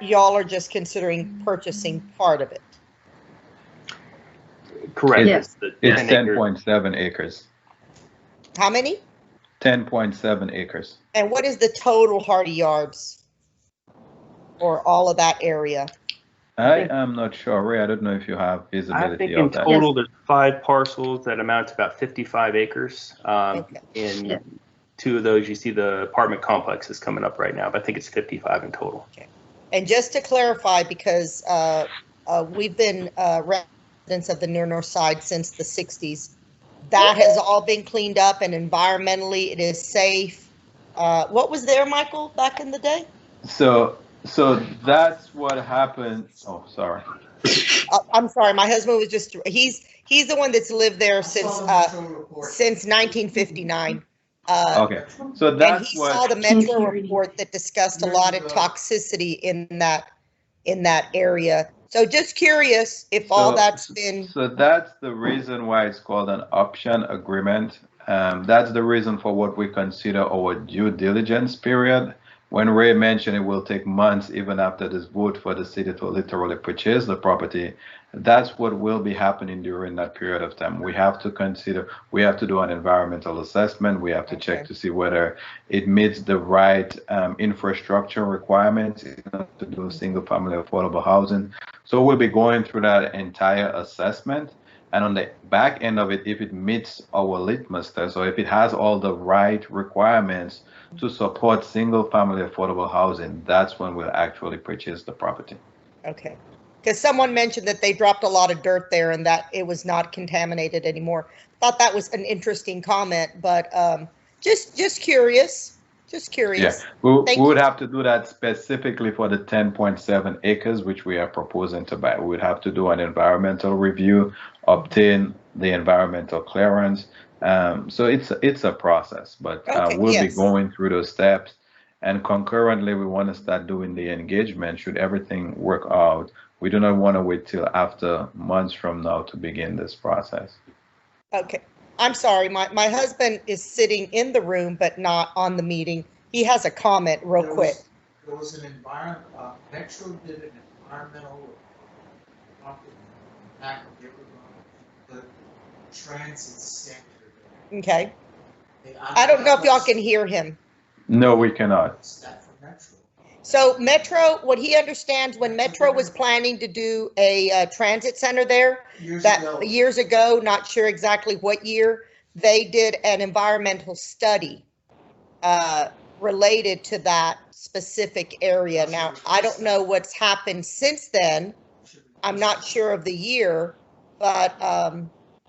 y'all are just considering purchasing part of it. Correct. Yes. It's 10.7 acres. How many? 10.7 acres. And what is the total Hardy Yards or all of that area? I am not sure, Ray. I don't know if you have visibility. I think in total there's 5 parcels that amount to about 55 acres. In 2 of those, you see the apartment complexes coming up right now, but I think it's 55 in total. Okay. And just to clarify, because we've been residents of the Northside since the 60s, that has all been cleaned up, and environmentally it is safe. What was there, Michael, back in the day? So that's what happened. Oh, sorry. I'm sorry. My husband was just, he's the one that's lived there since 1959. Okay. So that's and he saw the Metro report that discussed a lot of toxicity in that area. So just curious if all that's been. So that's the reason why it's called an option agreement. That's the reason for what we consider our due diligence period. When Ray mentioned it will take months even after this vote for the city to literally purchase the property, that's what will be happening during that period of time. We have to consider, we have to do an environmental assessment. We have to check to see whether it meets the right infrastructure requirements to do single family affordable housing. So we'll be going through that entire assessment. And on the back end of it, if it meets our litmus test, or if it has all the right requirements to support single-family affordable housing, that's when we'll actually purchase the property. Okay. Because someone mentioned that they dropped a lot of dirt there and that it was not contaminated anymore. Thought that was an interesting comment, but just curious. Just curious. Yeah, we Thank would you. have to do that specifically for the 10.7 acres, which we are proposing to buy. We would have to do an environmental review, obtain the environmental clearance. So it's a process, but Okay, we'll be yes. going through those steps. And concurrently, we want to start doing the engagement should everything work out. We do not want to wait till after months from now to begin this process. Okay. I'm sorry. My husband is sitting in the room, but not on the meeting. He has a comment real quick. There was an environment, Metro did an environmental impact of the transit center. Okay. I don't know if y'all can hear him. No, we cannot. So Metro, what he understands, when Metro was planning to do a transit center there, years ago, not sure exactly what year, they did an environmental study related to that specific area. Now, I don't know what's happened since then. I'm not sure of the year, but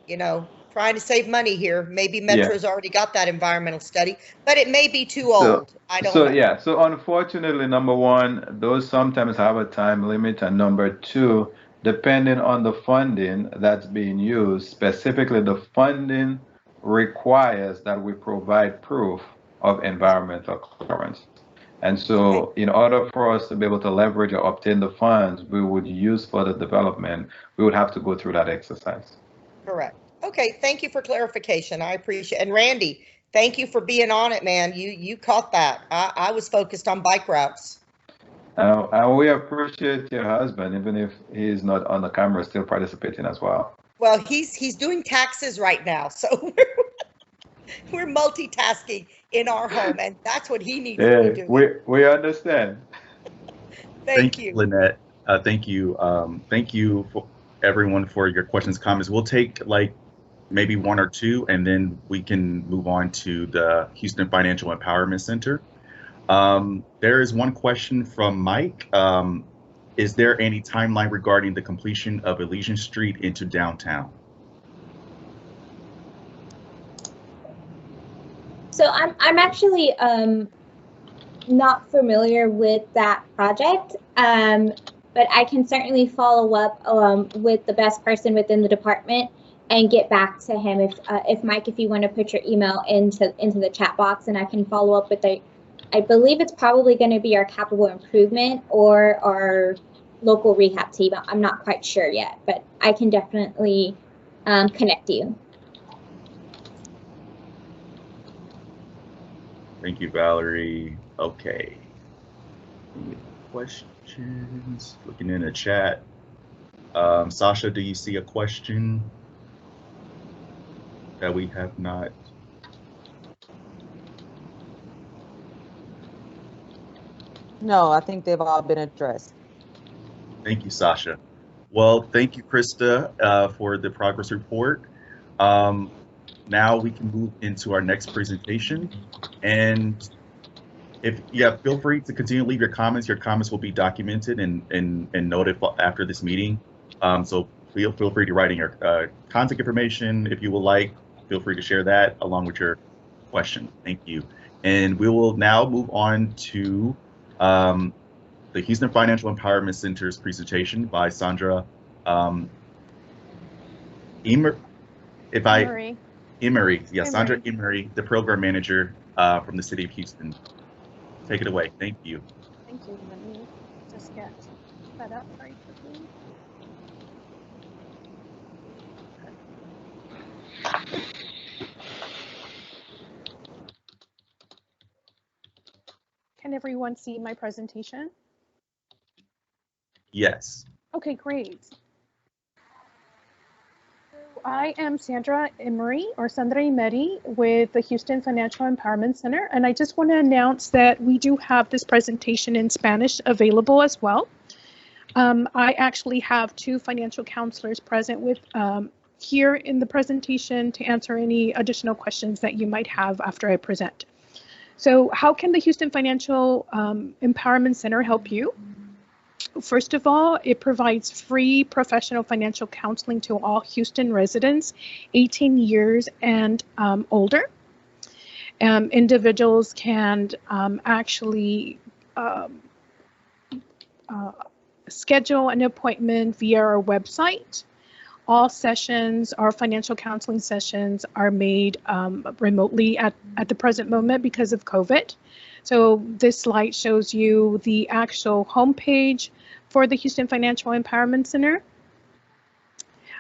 you know, trying to save money here. Maybe Metro's already got that environmental study, but it may be too old. I don't know. Yeah, so unfortunately, number one, those sometimes have a time limit, and number two, depending on the funding that's being used, specifically the funding requires that we provide proof of environmental clearance. And so in order for us to be able to leverage or obtain the funds we would use for the development, we would have to go through that exercise. Correct. Okay, thank you for clarification. I appreciate it. And Randy, thank you for being on it, man. You caught that. I was focused on bike routes. And we appreciate your husband, even if he's not on the camera, still participating as well. Well, he's doing taxes right now, so we're multitasking in our home, and that's what he needs to be doing. We understand. Thank you, Lynette. Thank you. Thank you for everyone for your questions, comments. We'll take like maybe one or two, and then we can move on to the Houston Financial Empowerment Center. There is one question from Mike. Is there any timeline regarding the completion of Elysian Street into downtown? So I'm actually not familiar with that project, but I can certainly follow up with the best person within the department and get back to him. If Mike, if you want to put your email into the chat box, and I can follow up with I believe it's probably going to be our capital improvement or our local rehab team. I'm not quite sure yet, but I can definitely connect you. Thank you, Valerie. Okay. Any questions? Looking in the chat. Sasha, do you see a question that we have not? No, I think they've all been addressed. Thank you, Sasha. Well, thank you, Krista, for the progress report. Now we can move into our next presentation. And feel free to continue to leave your comments. Your comments will be documented and noted after this meeting. So feel free to write in your contact information if you would like. Feel free to share that along with your question. Thank you. And we will now move on to the Houston Financial Empowerment Center's presentation by Sandra Emery. Sandra Emery, the program manager from the City of Houston. Take it away. Thank you. Thank you. Let me just get that up very quickly. Can everyone see my presentation? Yes. Okay, great. I am Sandra Emery with the Houston Financial Empowerment Center, and I just want to announce that we do have this presentation in Spanish available as well. I actually have two financial counselors present with here in the presentation to answer any additional questions that you might have after I present. So how can the Houston Financial Empowerment Center help you? First of all, it provides free professional financial counseling to all Houston residents 18 years and older. Individuals can actually schedule an appointment via our website. All sessions, our financial counseling sessions, are made remotely at the present moment because of COVID. So this slide shows you the actual homepage for the Houston Financial Empowerment Center.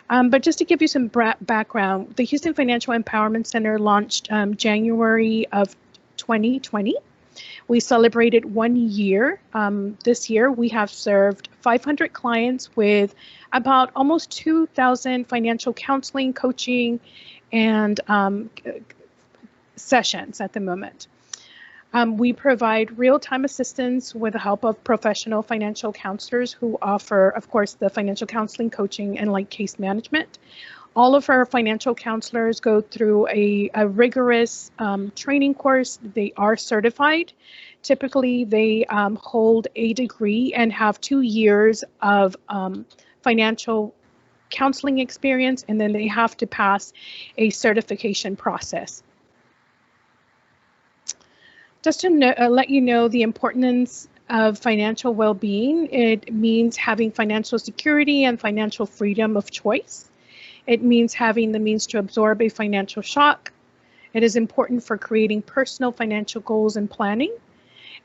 But just to give you some background, the Houston Financial Empowerment Center launched January of 2020. We celebrated 1 year. This year, we have served 500 clients with about almost 2,000 financial counseling, coaching, and sessions at the moment. We provide real-time assistance with the help of professional financial counselors who offer, of course, the financial counseling, coaching, and like case management. All of our financial counselors go through a rigorous training course. They are certified. Typically, they hold a degree and have 2 years of financial counseling experience, and then they have to pass a certification process. Just to let you know the importance of financial well-being, it means having financial security and financial freedom of choice. It means having the means to absorb a financial shock. It is important for creating personal financial goals and planning.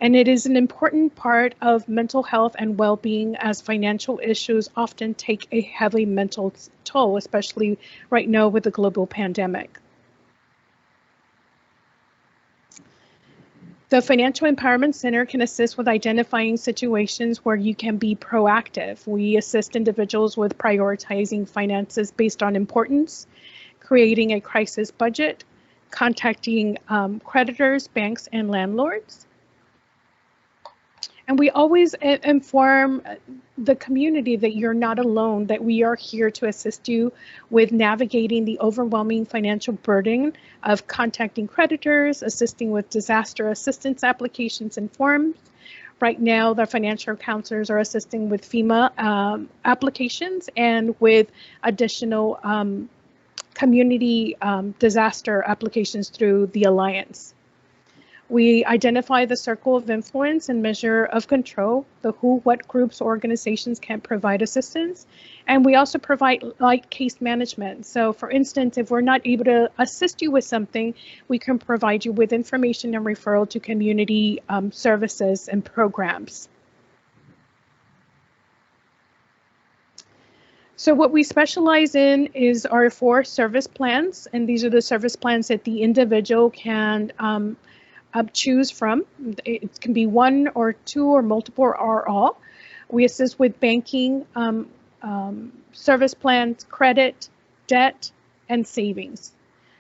And it is an important part of mental health and well-being, as financial issues often take a heavy mental toll, especially right now with the global pandemic. The Financial Empowerment Center can assist with identifying situations where you can be proactive. We assist individuals with prioritizing finances based on importance, creating a crisis budget, contacting creditors, banks, and landlords. And we always inform the community that you're not alone, that we are here to assist you with navigating the overwhelming financial burden of contacting creditors, assisting with disaster assistance applications and forms. Right now, the financial counselors are assisting with FEMA applications and with additional community disaster applications through the Alliance. We identify the circle of influence and measure of control, the who, what groups, organizations can provide assistance, and we also provide like case management. So for instance, if we're not able to assist you with something, we can provide you with information and referral to community services and programs. So what we specialize in is our 4 service plans, and these are the service plans that the individual can choose from. It can be 1 or 2 or multiple or all. We assist with banking, service plans, credit, debt, and savings.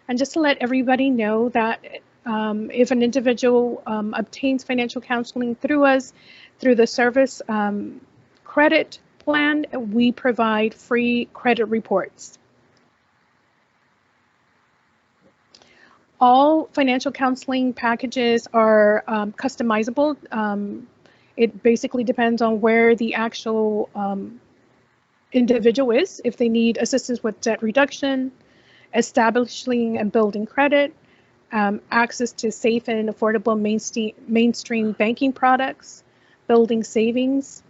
And just to let everybody know that if an individual obtains financial counseling through us, through the service credit plan, we provide free credit reports. All financial counseling packages are customizable. It basically depends on where the actual individual is. If they need assistance with debt reduction, establishing and building credit, access to safe and affordable mainstream banking products, building savings,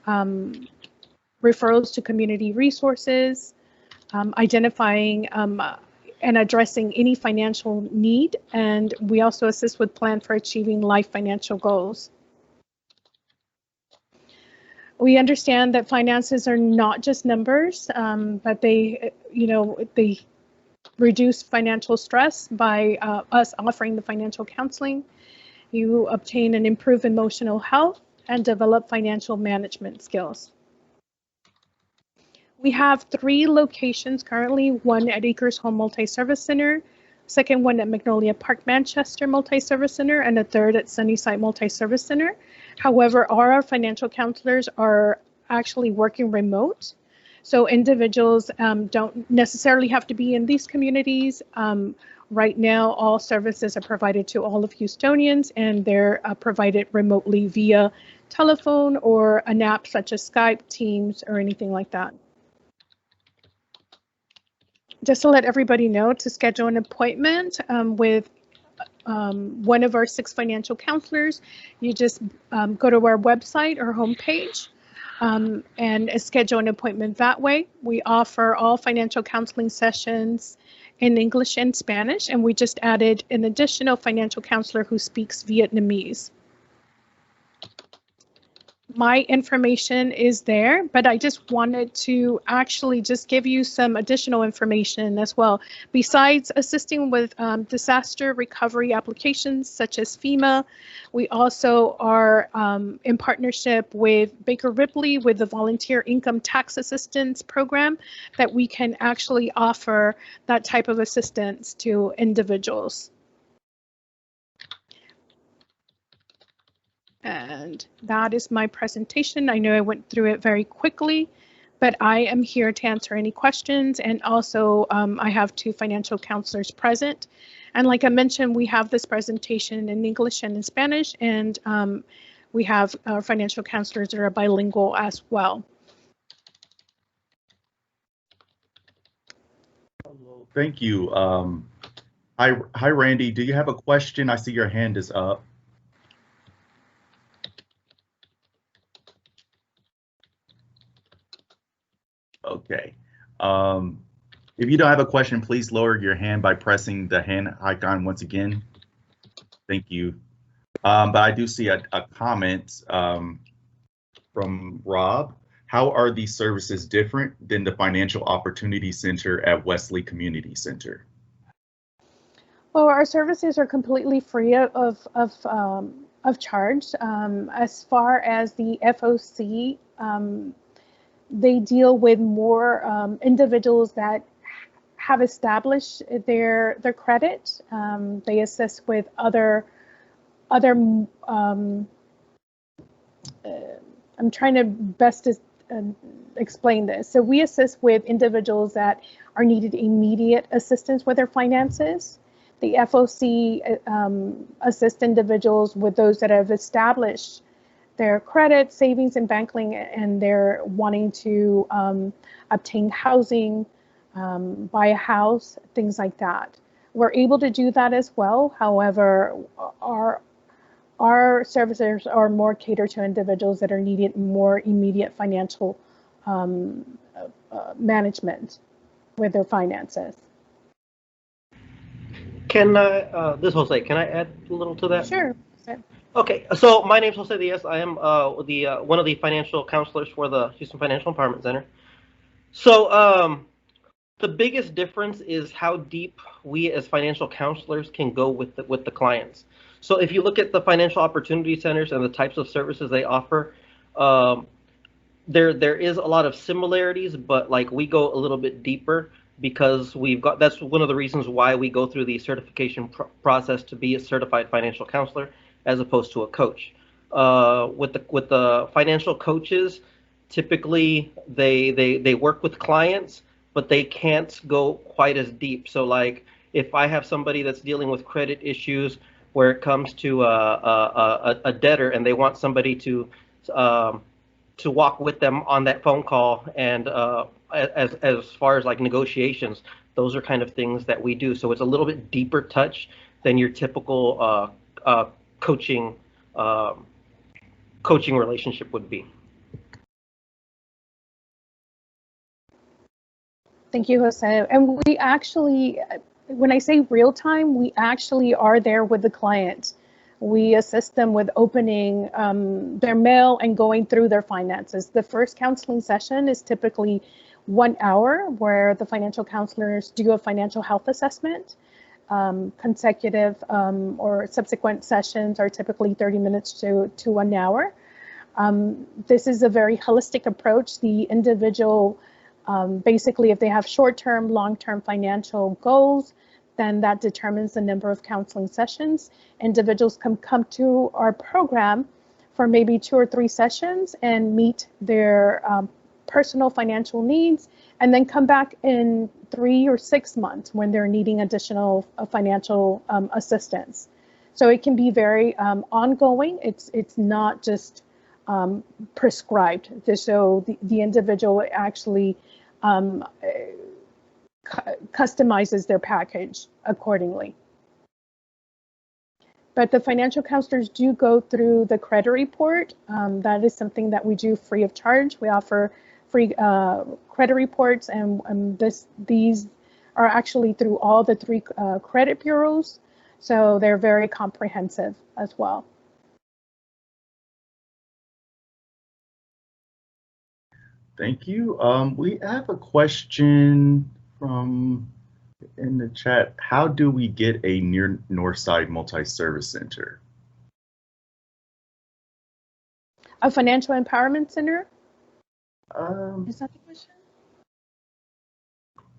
referrals to community resources, identifying and addressing any financial need, and we also assist with plan for achieving life financial goals. We understand that finances are not just numbers, but they reduce financial stress by us offering the financial counseling. You obtain and improve emotional health and develop financial management skills. We have 3 locations currently, one at Acres Home Multi-Service Center, second one at Magnolia Park Manchester Multi-Service Center, and a third at Sunnyside Multi-Service Center. However, all our financial counselors are actually working remote. So individuals don't necessarily have to be in these communities. Right now, all services are provided to all of Houstonians, and they're provided remotely via telephone or an app such as Skype, Teams, or anything like that. Just to let everybody know, to schedule an appointment with one of our 6 financial counselors, you just go to our website or homepage and schedule an appointment that way. We offer all financial counseling sessions in English and Spanish, and we just added an additional financial counselor who speaks Vietnamese. My information is there, but I just wanted to actually just give you some additional information as well. Besides assisting with disaster recovery applications such as FEMA, we also are in partnership with Baker Ripley with the Volunteer Income Tax Assistance Program that we can actually offer that type of assistance to individuals. And that is my presentation. I know I went through it very quickly, but I am here to answer any questions. And also I have 2 financial counselors present. And like I mentioned, we have this presentation in English and in Spanish, and we have our financial counselors that are bilingual as well. Thank you. Hi, Randy. Do you have a question? I see your hand is up. Okay. If you don't have a question, please lower your hand by pressing the hand icon once again. Thank you. But I do see a comment from Rob. How are these services different than the Financial Opportunity Center at Wesley Community Center? Well, our services are completely free of charge. As far as the FOC, they deal with more individuals that have established their credit. They assist with other. I'm trying to best explain this. So we assist with individuals that are needed immediate assistance with their finances. The FOC assist individuals with those that have established their credit, savings, and banking, and they're wanting to obtain housing, buy a house, things like that. We're able to do that as well. However, our services are more catered to individuals that are needing more immediate financial management with their finances. Can I, this is Jose, can I add a little to that? Sure. Okay, so my name is Jose Diaz. I am one of the financial counselors for the Houston Financial Empowerment Center. So the biggest difference is how deep we as financial counselors can go with the clients. So if you look at the financial opportunity centers and the types of services they offer, there is a lot of similarities, but like we go a little bit deeper because that's one of the reasons why we go through the certification process to be a certified financial counselor as opposed to a coach. With the financial coaches, typically they work with clients, but they can't go quite as deep. So like if I have somebody that's dealing with credit issues where it comes to a debtor and they want somebody to walk with them on that phone call, and as far as like negotiations, those are kind of things that we do. So it's a little bit deeper touch than your typical coaching relationship would be. Thank you, Jose. And we actually, when I say real time, we actually are there with the client. We assist them with opening their mail and going through their finances. The first counseling session is typically 1 hour where the financial counselors do a financial health assessment. Consecutive or subsequent sessions are typically 30 minutes to 1 hour. This is a very holistic approach. The individual, basically, if they have short-term, long-term financial goals, then that determines the number of counseling sessions. Individuals can come to our program for maybe 2 or 3 sessions and meet their personal financial needs, and then come back in 3 or 6 months when they're needing additional financial assistance. So it can be very ongoing. It's not just prescribed. So the individual actually customizes their package accordingly. But the financial counselors do go through the credit report. That is something that we do free of charge. We offer free credit reports, and these are actually through all the 3 credit bureaus. So they're very comprehensive as well. Thank you. We have a question from in the chat. How do we get a near Northside multi-service center? A financial empowerment center? Is that the question?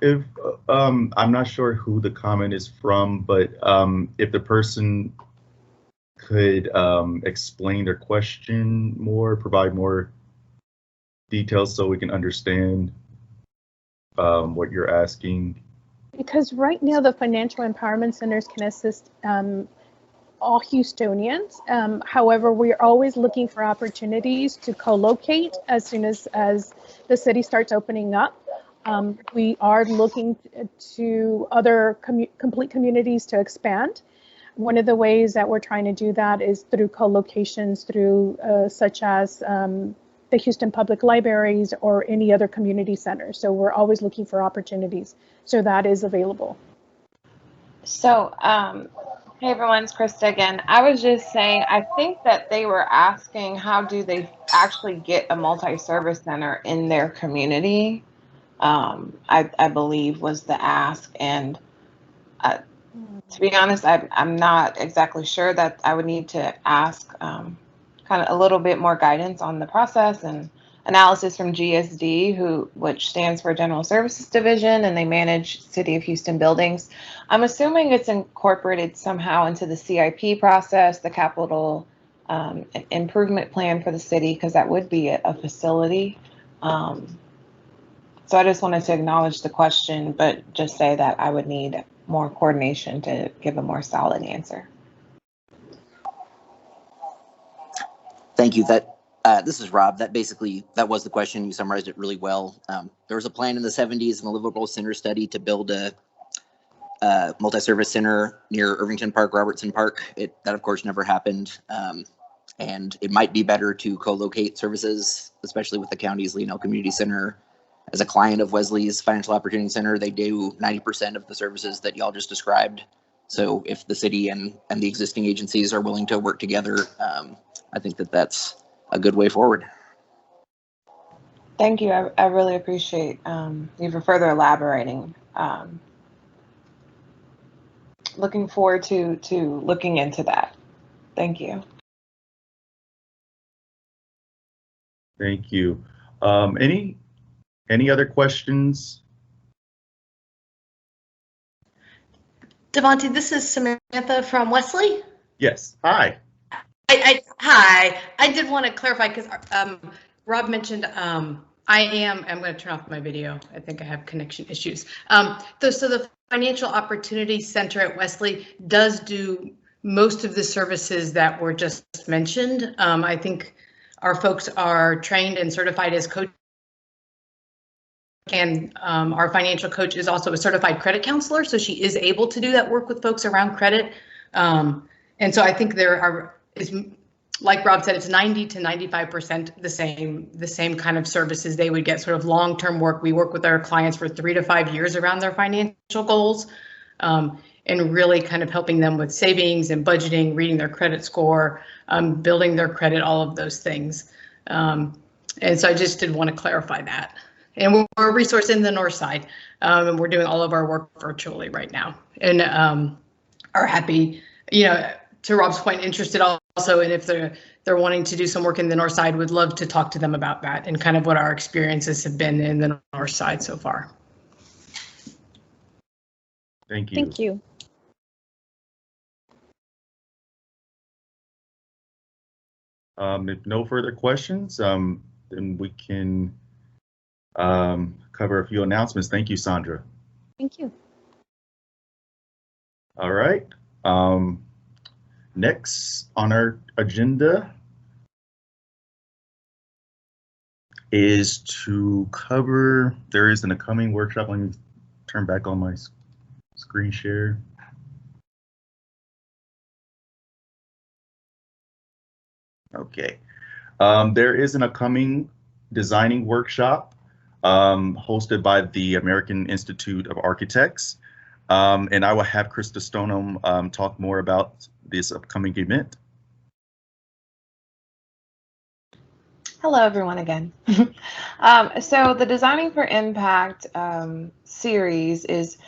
If I'm not sure who the comment is from, but if the person could explain their question more, provide more details so we can understand what you're asking. Because right now the financial empowerment centers can assist all Houstonians. However, we're always looking for opportunities to co-locate as soon as the city starts opening up. We are looking to other complete communities to expand. One of the ways that we're trying to do that is through co-locations, through such as the Houston Public Libraries or any other community centers. So we're always looking for opportunities. So that is available. So, hey everyone, it's Krista again. I was just saying, I think that they were asking how do they actually get a multi-service center in their community, I believe was the ask. And to be honest, I'm not exactly sure. That I would need to ask kind of a little bit more guidance on the process and analysis from GSD, which stands for General Services Division, and they manage City of Houston buildings. I'm assuming it's incorporated somehow into the CIP process, the capital improvement plan for the city, because that would be a facility. So I just wanted to acknowledge the question, but just say that I would need more coordination to give a more solid answer. Thank you. This is Rob. That was the question. You summarized it really well. There was a plan in the 70s in the Livable Center study to build a multi-service center near Irvington Park, Robertson Park. That of course never happened. And it might be better to co-locate services, especially with the county's Leno Community Center. As a client of Wesley's Financial Opportunity Center, they do 90% of the services that y'all just described. So if the city and the existing agencies are willing to work together, I think that's a good way forward. Thank you. I really appreciate you for further elaborating. Looking forward to looking into that. Thank you. Thank you. Any other questions? Devontae, this is Samantha from Wesley. Yes. Hi. Hi. I did want to clarify because Rob mentioned I'm going to turn off my video. I think I have connection issues. So the Financial Opportunity Center at Wesley does do most of the services that were just mentioned. I think our folks are trained and certified as coaches. And our financial coach is also a certified credit counselor, so she is able to do that work with folks around credit. And so I think like Rob said, it's 90 to 95% the same kind of services they would get, sort of long-term work. We work with our clients for 3 to 5 years around their financial goals, and really kind of helping them with savings and budgeting, reading their credit score, building their credit, all of those things. And so I just did want to clarify that. And we're a resource in the Northside, and we're doing all of our work virtually right now, and are happy, to Rob's point, interested also, and if they're wanting to do some work in the Northside, would love to talk to them about that and kind of what our experiences have been in the Northside so far. Thank you. Thank you. If no further questions, then we can cover a few announcements. Thank you, Sandra. Thank you. All right. Next on our agenda is to cover, there is an upcoming workshop. Let me turn back on my screen share. Okay. There is an upcoming designing workshop hosted by the American Institute of Architects. And I will have Krista Stoneham talk more about this upcoming event. Hello, everyone again. So the Designing for Impact series is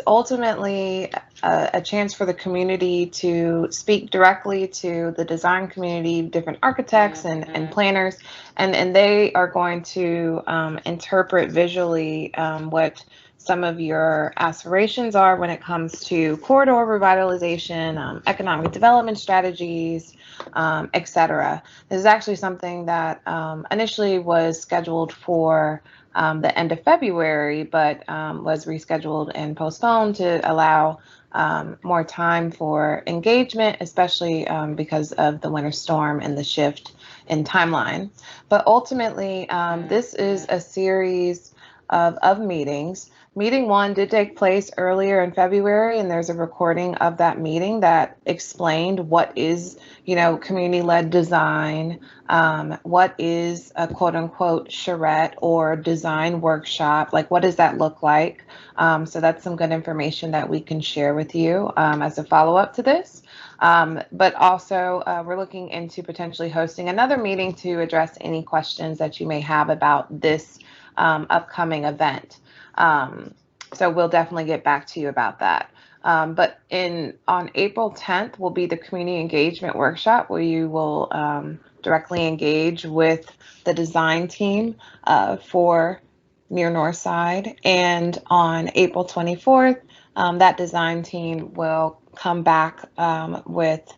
ultimately a chance for the community to speak directly to the design community, different architects and planners, and they are going to interpret visually what some of your aspirations are when it comes to corridor revitalization, economic development strategies, etc. This is actually something that initially was scheduled for the end of February, but was rescheduled and postponed to allow more time for engagement, especially because of the winter storm and the shift in timeline. But ultimately, this is a series of meetings. Meeting 1 did take place earlier in February, and there's a recording of that meeting that explained what is, community-led design, what is a quote-unquote charrette or design workshop, like what does that look like? So that's some good information that we can share with you as a follow-up to this. But also, we're looking into potentially hosting another meeting to address any questions that you may have about this upcoming event. So we'll definitely get back to you about that. But on April 10th will be the community engagement workshop where you will directly engage with the design team for near Northside. And on April 24th, that design team will come back with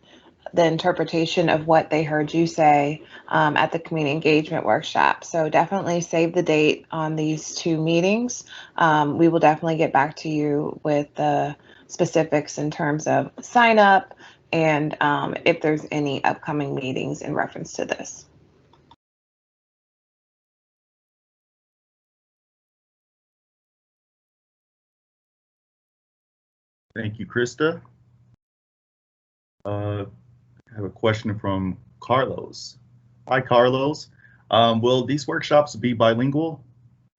the interpretation of what they heard you say at the community engagement workshop. So definitely save the date on these 2 meetings. We will definitely get back to you with the specifics in terms of sign up and if there's any upcoming meetings in reference to this. Thank you, Krista. I have a question from Carlos. Hi, Carlos. Will these workshops be bilingual?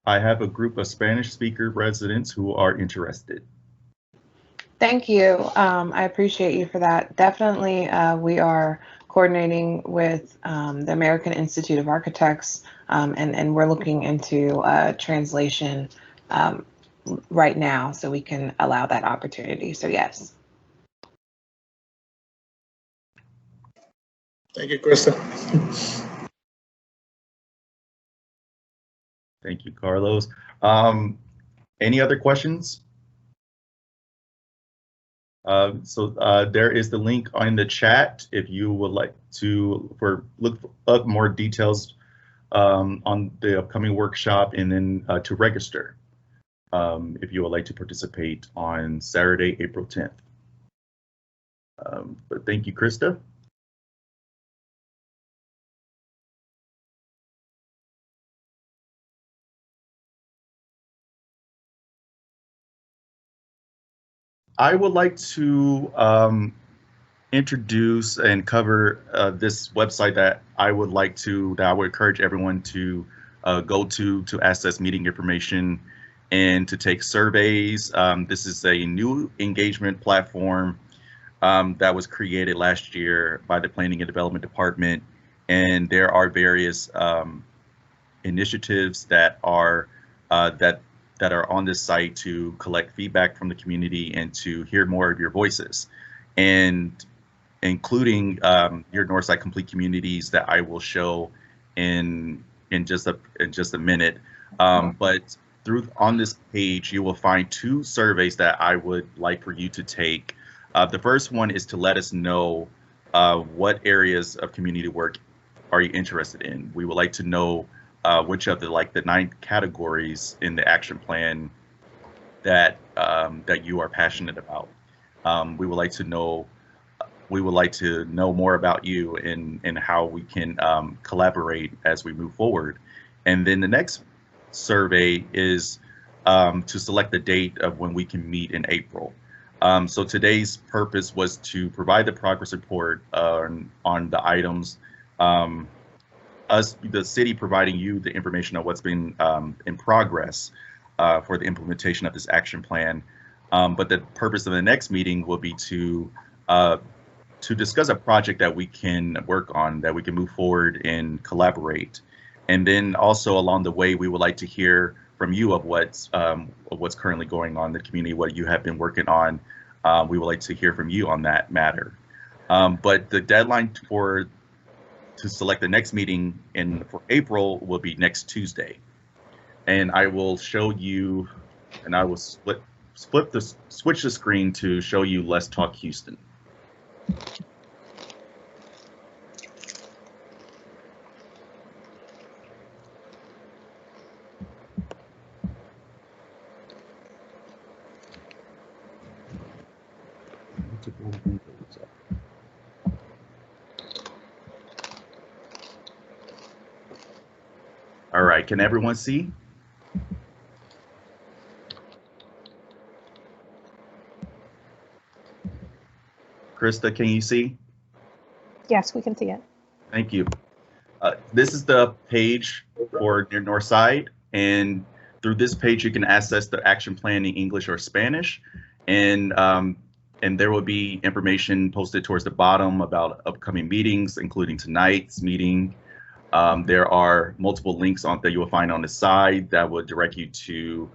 I have a group of Spanish speaker residents who are interested. Thank you. I appreciate you for that. Definitely, we are coordinating with the American Institute of Architects, and we're looking into translation right now so we can allow that opportunity. So yes. Thank you, Krista. Thank you, Carlos. Any other questions? There is the link in the chat if you would like to look up more details on the upcoming workshop, and then to register if you would like to participate on Saturday, April 10th. But thank you, Krista. I would like to introduce and cover this website that I would encourage everyone to go to access meeting information and to take surveys. This is a new engagement platform that was created last year by the Planning and Development Department, and there are various initiatives that are on this site to collect feedback from the community and to hear more of your voices, and including your Northside Complete Communities that I will show in just a minute. But on this page, you will find 2 surveys that I would like for you to take. The first one is to let us know what areas of community work are you interested in. We would like to know which of the 9 categories in the action plan that that you are passionate about. We would like to know more about you and how we can collaborate as we move forward. And then the next survey is to select the date of when we can meet in April. So today's purpose was to provide the progress report on the items, the city providing you the information on what's been in progress for the implementation of this action plan. But the purpose of the next meeting will be to discuss a project that we can work on, that we can move forward and collaborate. And then also along the way, we would like to hear from you of what's currently going on in the community, what you have been working on. We would like to hear from you on that matter. But the deadline to select the next meeting for April will be next Tuesday. And I will show you, and I will switch the screen to show you Let's Talk Houston. All right, can everyone see? Krista, can you see? Yes, we can see it. Thank you. This is the page for near Northside, and through this page you can access the action plan in English or Spanish, and there will be information posted towards the bottom about upcoming meetings, including tonight's meeting. There are multiple links that you will find on the side that will direct you to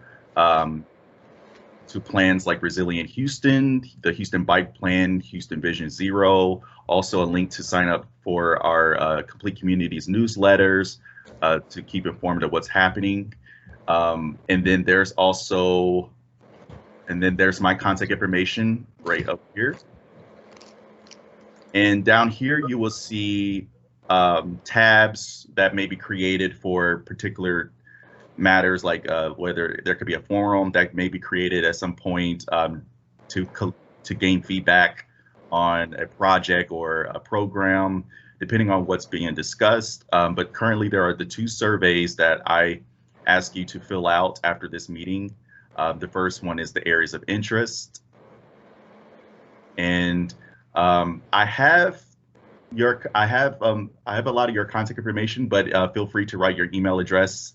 plans like Resilient Houston, the Houston Bike Plan, Houston Vision Zero, also a link to sign up for our Complete Communities newsletters to keep informed of what's happening. And then there's my contact information right up here. And down here you will see tabs that may be created for particular matters, like whether there could be a forum that may be created at some point to gain feedback on a project or a program, depending on what's being discussed. But currently there are the 2 surveys that I ask you to fill out after this meeting. The first one is the areas of interest, and I have a lot of your contact information, but feel free to write your email address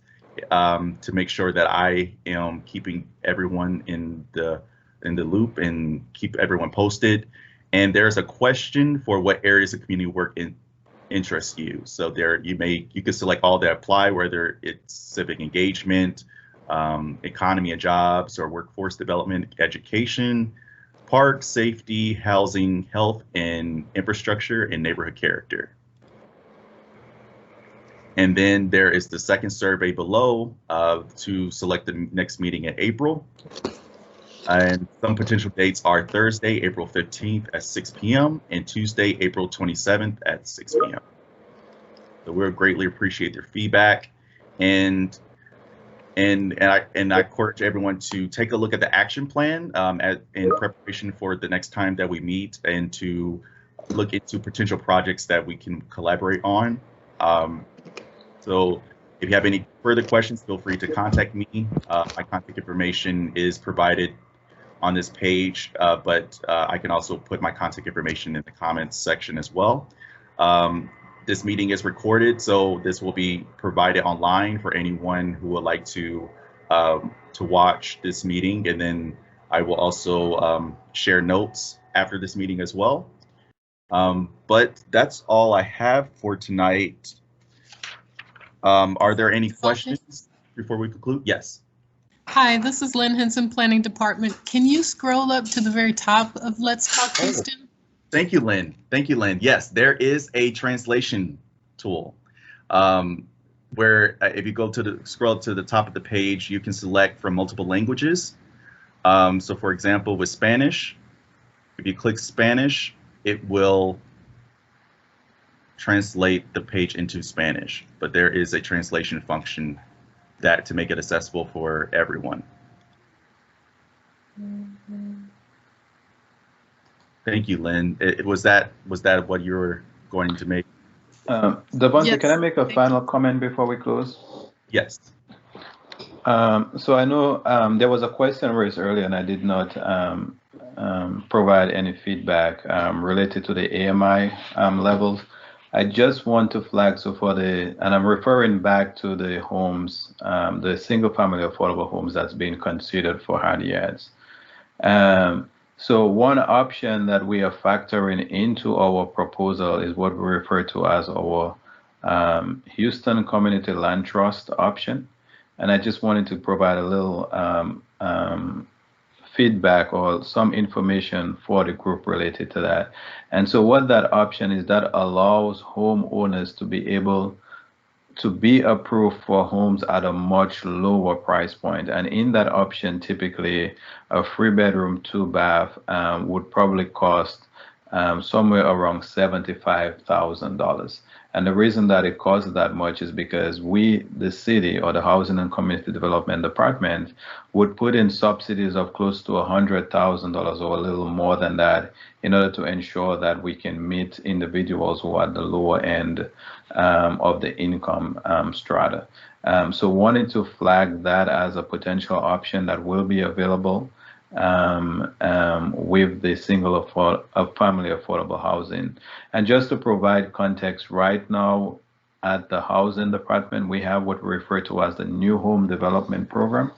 to make sure that I am keeping everyone in the loop and keep everyone posted. And there's a question for what areas of community work interest you. So there you can select all that apply, whether it's civic engagement, economy and jobs, or workforce development, education, park, safety, housing, health, and infrastructure, and neighborhood character. And then there is the second survey below to select the next meeting in April. And some potential dates are Thursday, April 15th at 6 p.m. and Tuesday, April 27th at 6 p.m. So we'll greatly appreciate their feedback. And I encourage everyone to take a look at the action plan in preparation for the next time that we meet, and to look into potential projects that we can collaborate on. So if you have any further questions, feel free to contact me. My contact information is provided on this page, but I can also put my contact information in the comments section as well. This meeting is recorded, so this will be provided online for anyone who would like to watch this meeting. And then I will also share notes after this meeting as well. But that's all I have for tonight. Are there any questions before we conclude? Yes. Hi, this is Lynn Henson, Planning Department. Can you scroll up to the very top of Let's Talk Houston? Thank you, Lynn. Thank you, Lynn. Yes, there is a translation tool where if you go to scroll to the top of the page, you can select from multiple languages. So for example, with Spanish, if you click Spanish, it will translate the page into Spanish, but there is a translation function that to make it accessible for everyone. Thank you, Lynn. Was that what you were going to make? Devontae, Yes. can I make a final comment before we close? Yes. So I know there was a question raised earlier, and I did not provide any feedback related to the AMI levels. I just want to flag, so for the, and I'm referring back to the homes, the single family affordable homes that's being considered for hard yards. So one option that we are factoring into our proposal is what we refer to as our Houston Community Land Trust option. And I just wanted to provide a little feedback or some information for the group related to that. And so what that option is, that allows homeowners to be able to be approved for homes at a much lower price point. And in that option, typically a 3-bedroom, 2-bath would probably cost somewhere around $75,000. And the reason that it costs that much is because we, the city or the Housing and Community Development Department, would put in subsidies of close to $100,000 or a little more than that in order to ensure that we can meet individuals who are at the lower end of the income strata. So wanting to flag that as a potential option that will be available with the single family affordable housing. And just to provide context, right now at the housing department, we have what we refer to as the new home development program.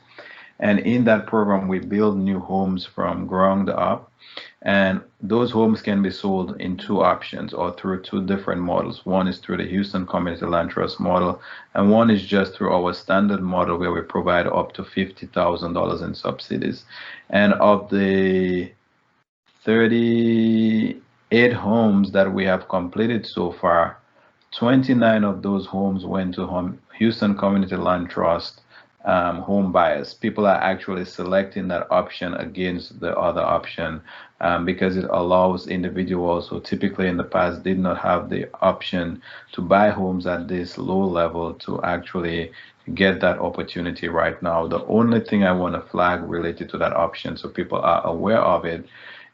And in that program, we build new homes from ground up. And those homes can be sold in 2 options or through 2 different models. One is through the Houston Community Land Trust model, and one is just through our standard model where we provide up to $50,000 in subsidies. And of the 38 homes that we have completed so far, 29 of those homes went to Houston Community Land Trust home buyers. People are actually selecting that option against the other option because it allows individuals who typically in the past did not have the option to buy homes at this low level to actually get that opportunity right now. The only thing I want to flag related to that option so people are aware of it,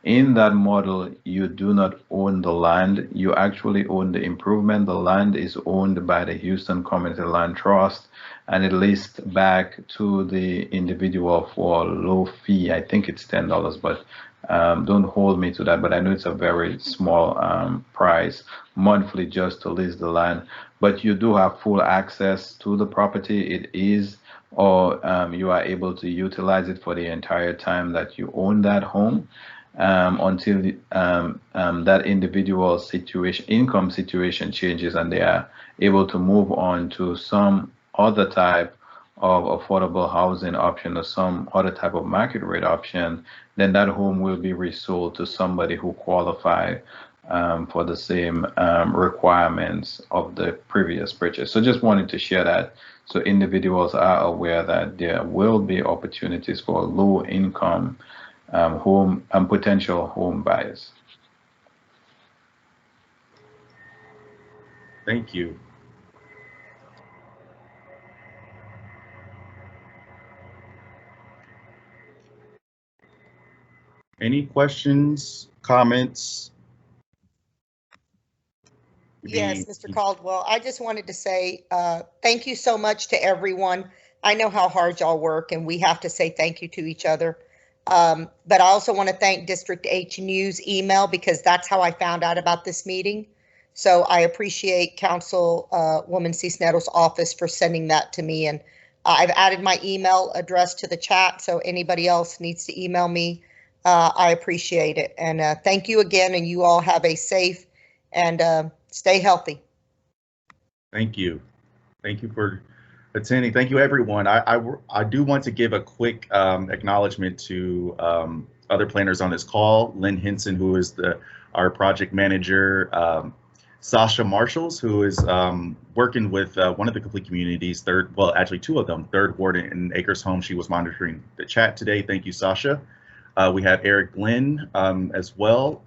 in that model, you do not own the land, you actually own the improvement. The land is owned by the Houston Community Land Trust, and it leased back to the individual for a low fee. I think it's $10, but don't hold me to that, but I know it's a very small price monthly just to lease the land. But you do have full access to the property. It is, or you are able to utilize it for the entire time that you own that home. Until that individual situation, income situation changes and they are able to move on to some other type of affordable housing option or some other type of market rate option, then that home will be resold to somebody who qualify for the same requirements of the previous purchase. So just wanted to share that so individuals are aware that there will be opportunities for low income home and potential home buyers. Thank you. Any questions, comments? Yes, Mr. Caldwell, I just wanted to say thank you so much to everyone. I know how hard y'all work and we have to say thank you to each other. But I also want to thank District H News email because that's how I found out about this meeting. So I appreciate Councilwoman Cisneros' office for sending that to me. And I've added my email address to the chat, so anybody else needs to email me. I appreciate it. And thank you again, and you all have a safe and stay healthy. Thank you. Thank you for attending. Thank you, everyone. I do want to give a quick acknowledgement to other planners on this call. Lynn Henson, who is our project manager, Sasha Marshalls, who is working with one of the complete communities, actually 2 of them, 3rd Ward and Acres Home. She was monitoring the chat today. Thank you, Sasha. We have Eric Glenn as well,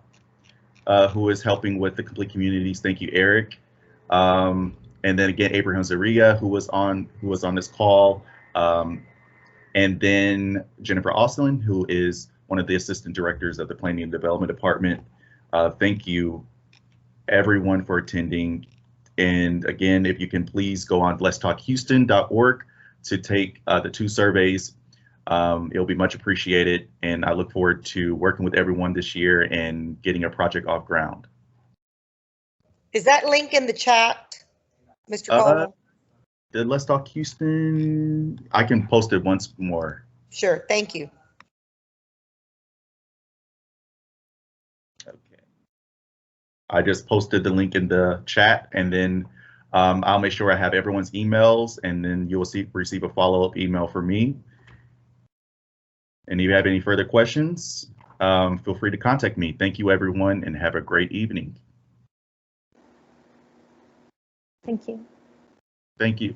who is helping with the complete communities. Thank you, Eric. And then again, Abraham Zaria, who was on this call, and then Jennifer Austin, who is one of the assistant directors of the Planning and Development Department. Thank you, everyone, for attending. And again, if you can please go on letstalkhouston.org to take the 2 surveys. It'll be much appreciated, and I look forward to working with everyone this year and getting a project off ground. Is that link in the chat, Mr. Caldwell? The Let's Talk Houston, I can post it once more. Sure, thank you. Okay. I just posted the link in the chat, and then I'll make sure I have everyone's emails, and then you'll receive a follow-up email from me. And if you have any further questions, feel free to contact me. Thank you, everyone, and have a great evening. Thank you. Thank you.